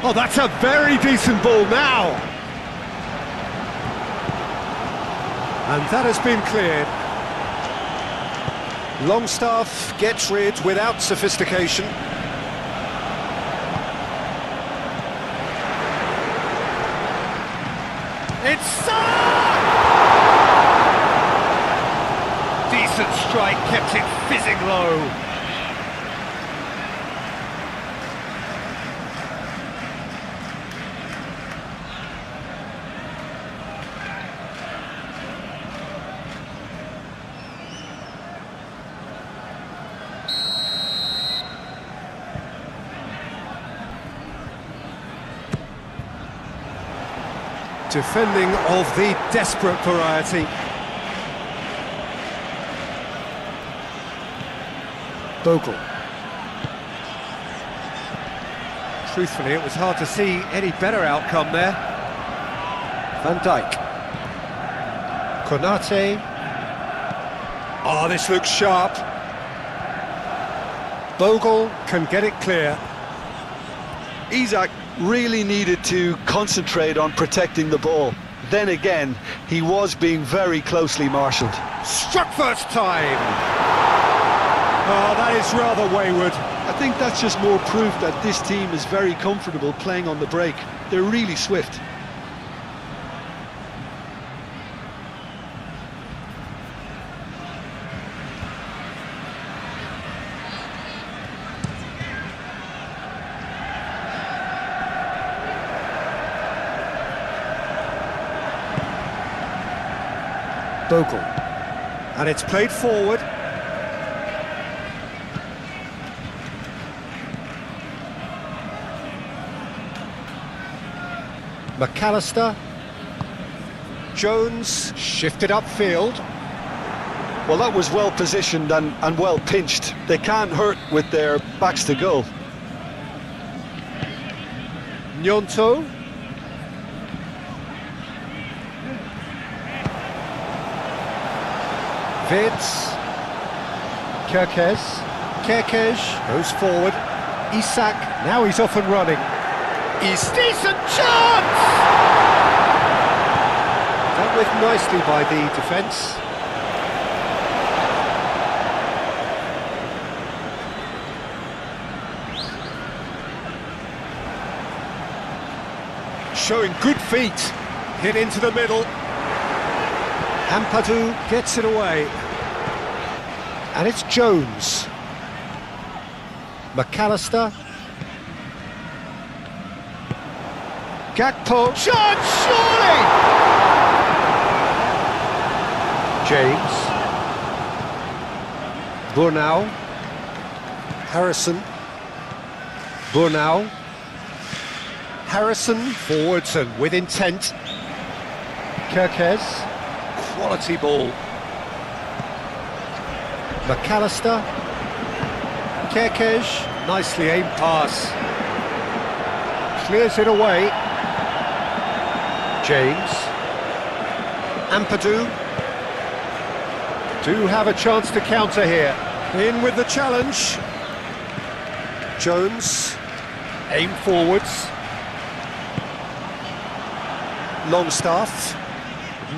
Oh, that's a very decent ball now. And that has been cleared. Longstaff gets rid without sophistication. It's decent strike, kept it fizzing low. Defending of the desperate variety. Bogle. Truthfully, it was hard to see any better outcome there. Van Dijk. Konate. Oh, this looks sharp. Bogle can get it clear. Isak really needed to concentrate on protecting the ball. Then again, he was being very closely marshalled. Struck first time! Oh, that is rather wayward. I think that's just more proof that this team is very comfortable playing on the break. They're really swift. Bogle. And it's played forward. McAllister. Jones shifted upfield. Well, that was well positioned and well pinched. They can't hurt with their backs to goal. Gnonto. Wirtz. Kerkez goes forward. Isak, now he's off and running. He's decent chance! Dealt with nicely by the defence. Showing good feet. Hit into the middle. Ampadu gets it away. And it's Jones. McAllister. Gakpo. Chance, surely! James. Burnau. Harrison. Burnau. Harrison forwards and with intent. Kerkez. Quality ball. McAllister. Kerkez. Nicely aimed pass. Clears it away. James. Ampadu. Do have a chance to counter here. In with the challenge. Jones, aim forwards. Longstaff,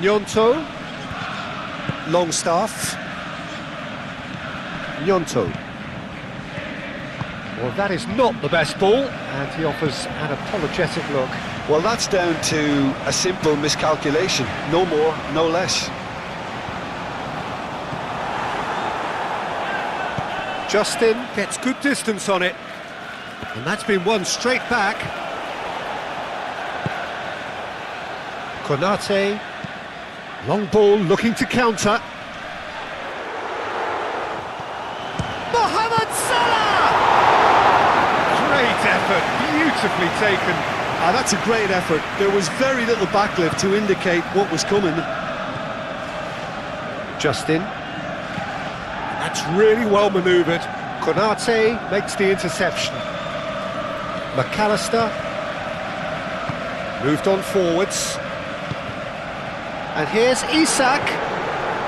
Gnonto, Longstaff, Gnonto. Well, that is not the best ball, and he offers an apologetic look. Well, that's down to a simple miscalculation. No more, no less. Justin gets good distance on it, and that's been won straight back. Konate, long ball looking to counter. Mohamed Salah! Great effort, beautifully taken. Ah, that's a great effort. There was very little backlift to indicate what was coming. Justin. That's really well manoeuvred. Konate makes the interception. McAllister moved on forwards. And here's Isak.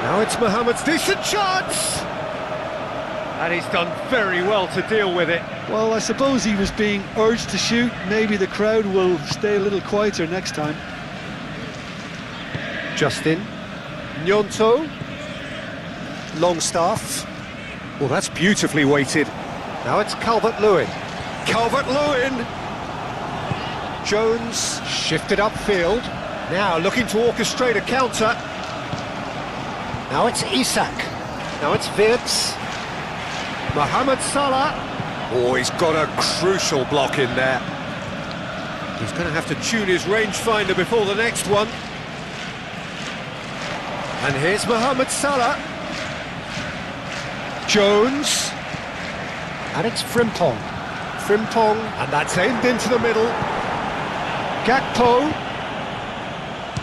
Now it's Mohamed's decent chance. And he's done very well to deal with it. Well, I suppose he was being urged to shoot. Maybe the crowd will stay a little quieter next time. Justin. Gnonto. Longstaff. Well, that's beautifully weighted. Now it's Calvert-Lewin. Calvert-Lewin! Jones shifted upfield. Now looking to orchestrate a counter. Now it's Isak. Now it's Wirtz. Mohamed Salah. Oh, he's got a crucial block in there. He's going to have to tune his rangefinder before the next one. And here's Mohamed Salah. Jones. And it's Frimpong. Frimpong. And that's aimed into the middle. Gakpo.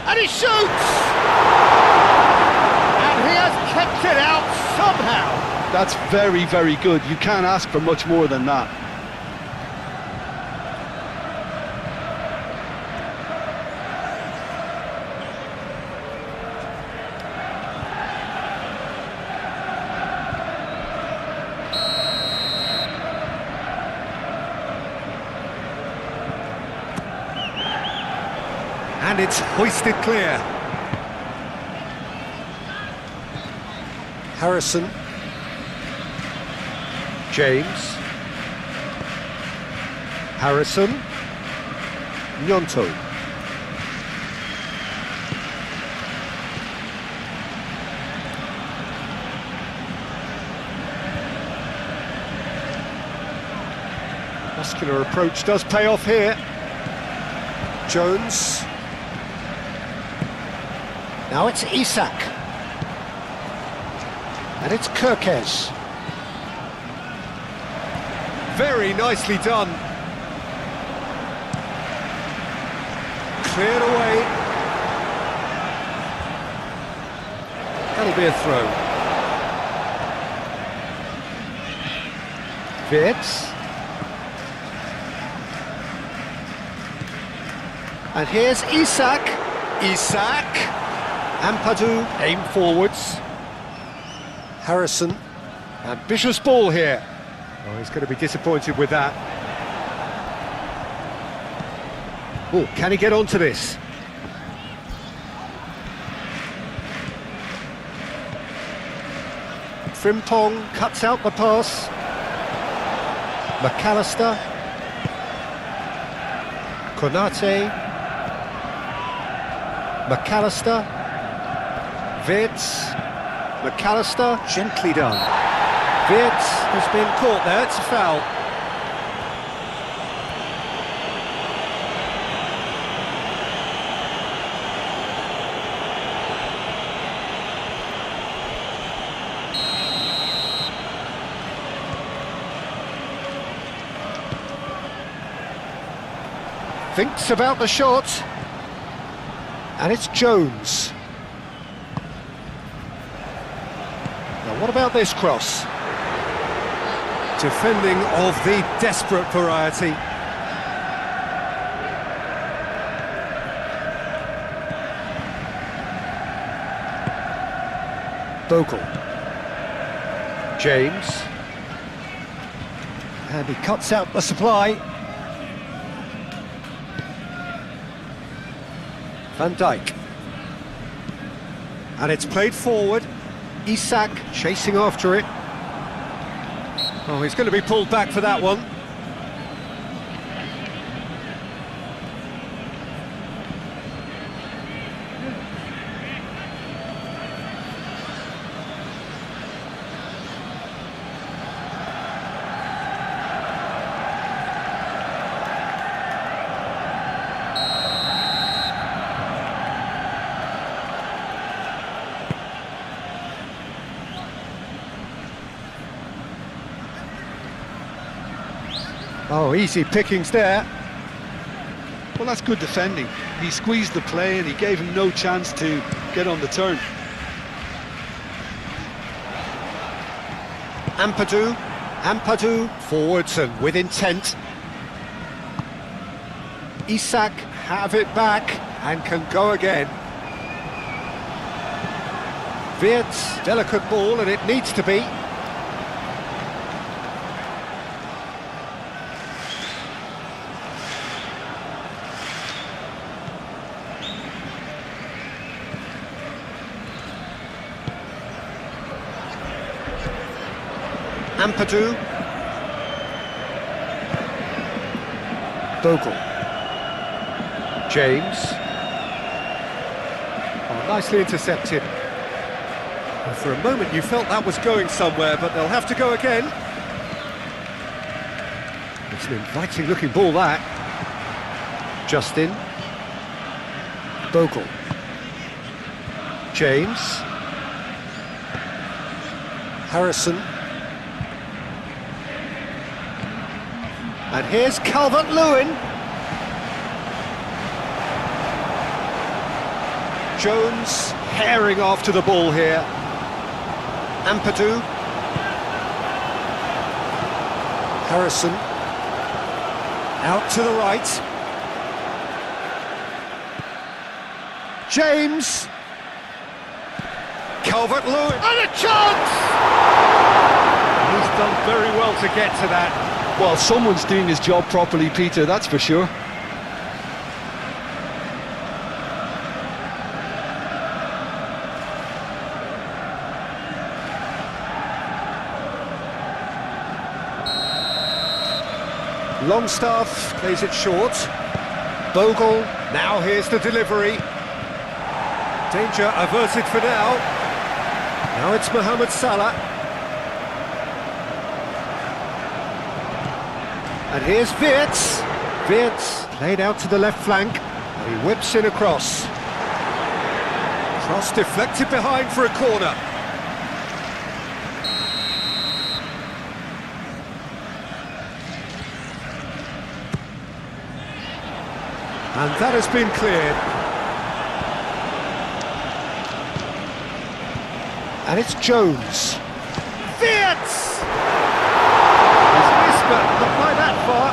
And he shoots! And he has kept it out somehow. That's very, very good. You can't ask for much more than that. And it's hoisted clear. Harrison. James. Harrison. Gnonto. Muscular approach does pay off here. Jones. Now it's Isak. And it's Kirkes. Very nicely done. Cleared away. That'll be a throw. Wirtz. And here's Isak. Isak. Ampadu, aim forwards. Harrison, ambitious ball here. Oh, he's going to be disappointed with that. Oh, can he get onto this? Frimpong cuts out the pass. McAllister. Konate. McAllister. Wirtz, McAllister, gently done. Wirtz has been caught there, it's a foul. Thinks about the shot, and it's Jones. What about this cross? Defending of the desperate variety. Bogle. James. And he cuts out the supply. Van Dijk. And it's played forward. Isak chasing after it. Oh, he's going to be pulled back for that one. Oh, easy pickings there. Well, that's good defending. He squeezed the play and he gave him no chance to get on the turn. Ampadu, forwards and with intent. Isak have it back and can go again. Wirtz, delicate ball and it needs to be. Ampadu. Bogle. James. Oh, nicely intercepted. And for a moment you felt that was going somewhere, but they'll have to go again. It's an inviting looking ball, that. Justin. Bogle. James. Harrison. And here's Calvert-Lewin. Jones herring after the ball here. Ampadu. Harrison. Out to the right. James. Calvert-Lewin. And a chance! He's done very well to get to that. Well, someone's doing his job properly, Peter, that's for sure. Longstaff plays it short. Bogle, now here's the delivery. Danger averted for now. Now it's Mohamed Salah. And here's Wirtz. Wirtz played out to the left flank. And he whips in across. Cross deflected behind for a corner. And that has been cleared. And it's Jones. Wirtz! He's missed, but not by that far.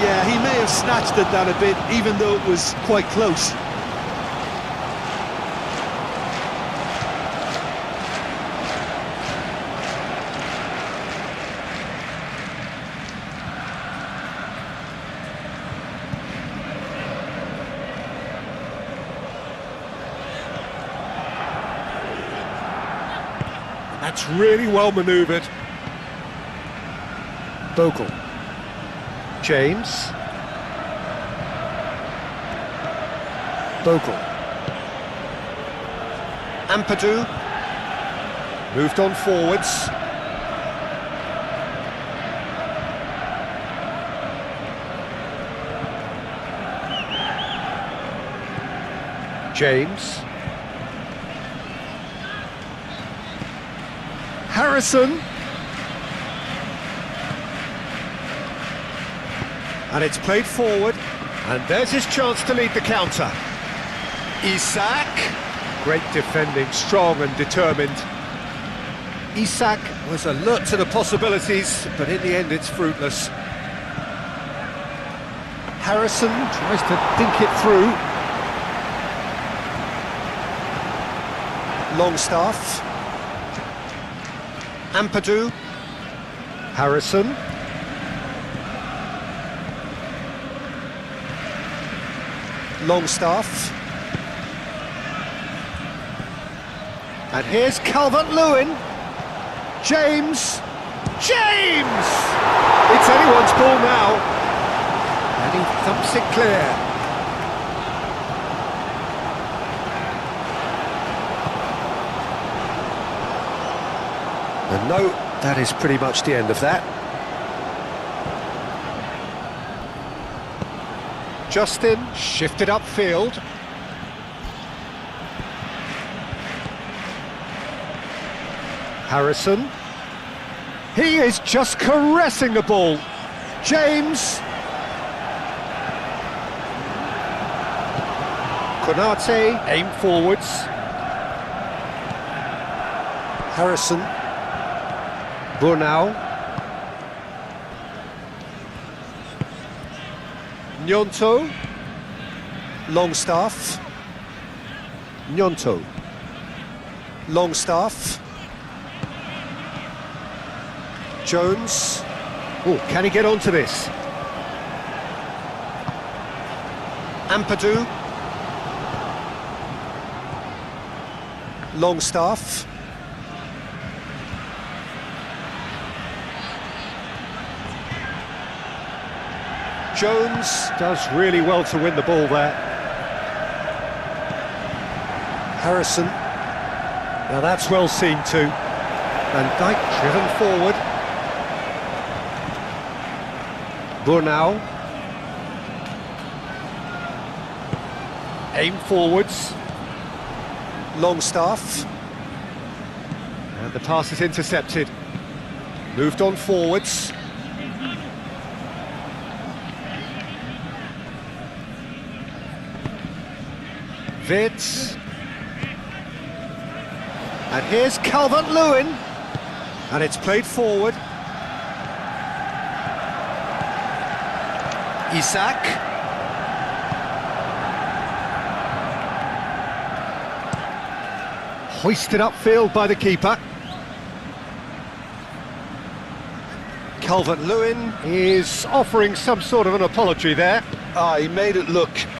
Yeah, he may have snatched at that a bit, even though it was quite close. That's really well manoeuvred. Bogle. James. Bogle. Ampadu. Moved on forwards. James. Harrison. And it's played forward. And there's his chance to lead the counter. Isak. Great defending, strong and determined. Isak was alert to the possibilities, but in the end it's fruitless. Harrison tries to dink it through. Longstaff. Ampadu. Harrison. Longstaff. And here's Calvert-Lewin. James! James! It's anyone's ball now. And he thumps it clear. And no, that is pretty much the end of that. Justin shifted upfield. Harrison. He is just caressing the ball. James. Konate, aim forwards. Harrison. Burnau. Gnonto. Longstaff. Gnonto. Longstaff. Jones. Oh, can he get onto this? Ampadu. Longstaff. Jones does really well to win the ball there. Harrison. Now that's well seen too. Van Dijk driven forward. Burnau. Aim forwards. Longstaff. And the pass is intercepted. Moved on forwards. Vitz. And here's Calvert-Lewin. And it's played forward. Isak. Hoisted upfield by the keeper. Calvert-Lewin is offering some sort of an apology there. He made it look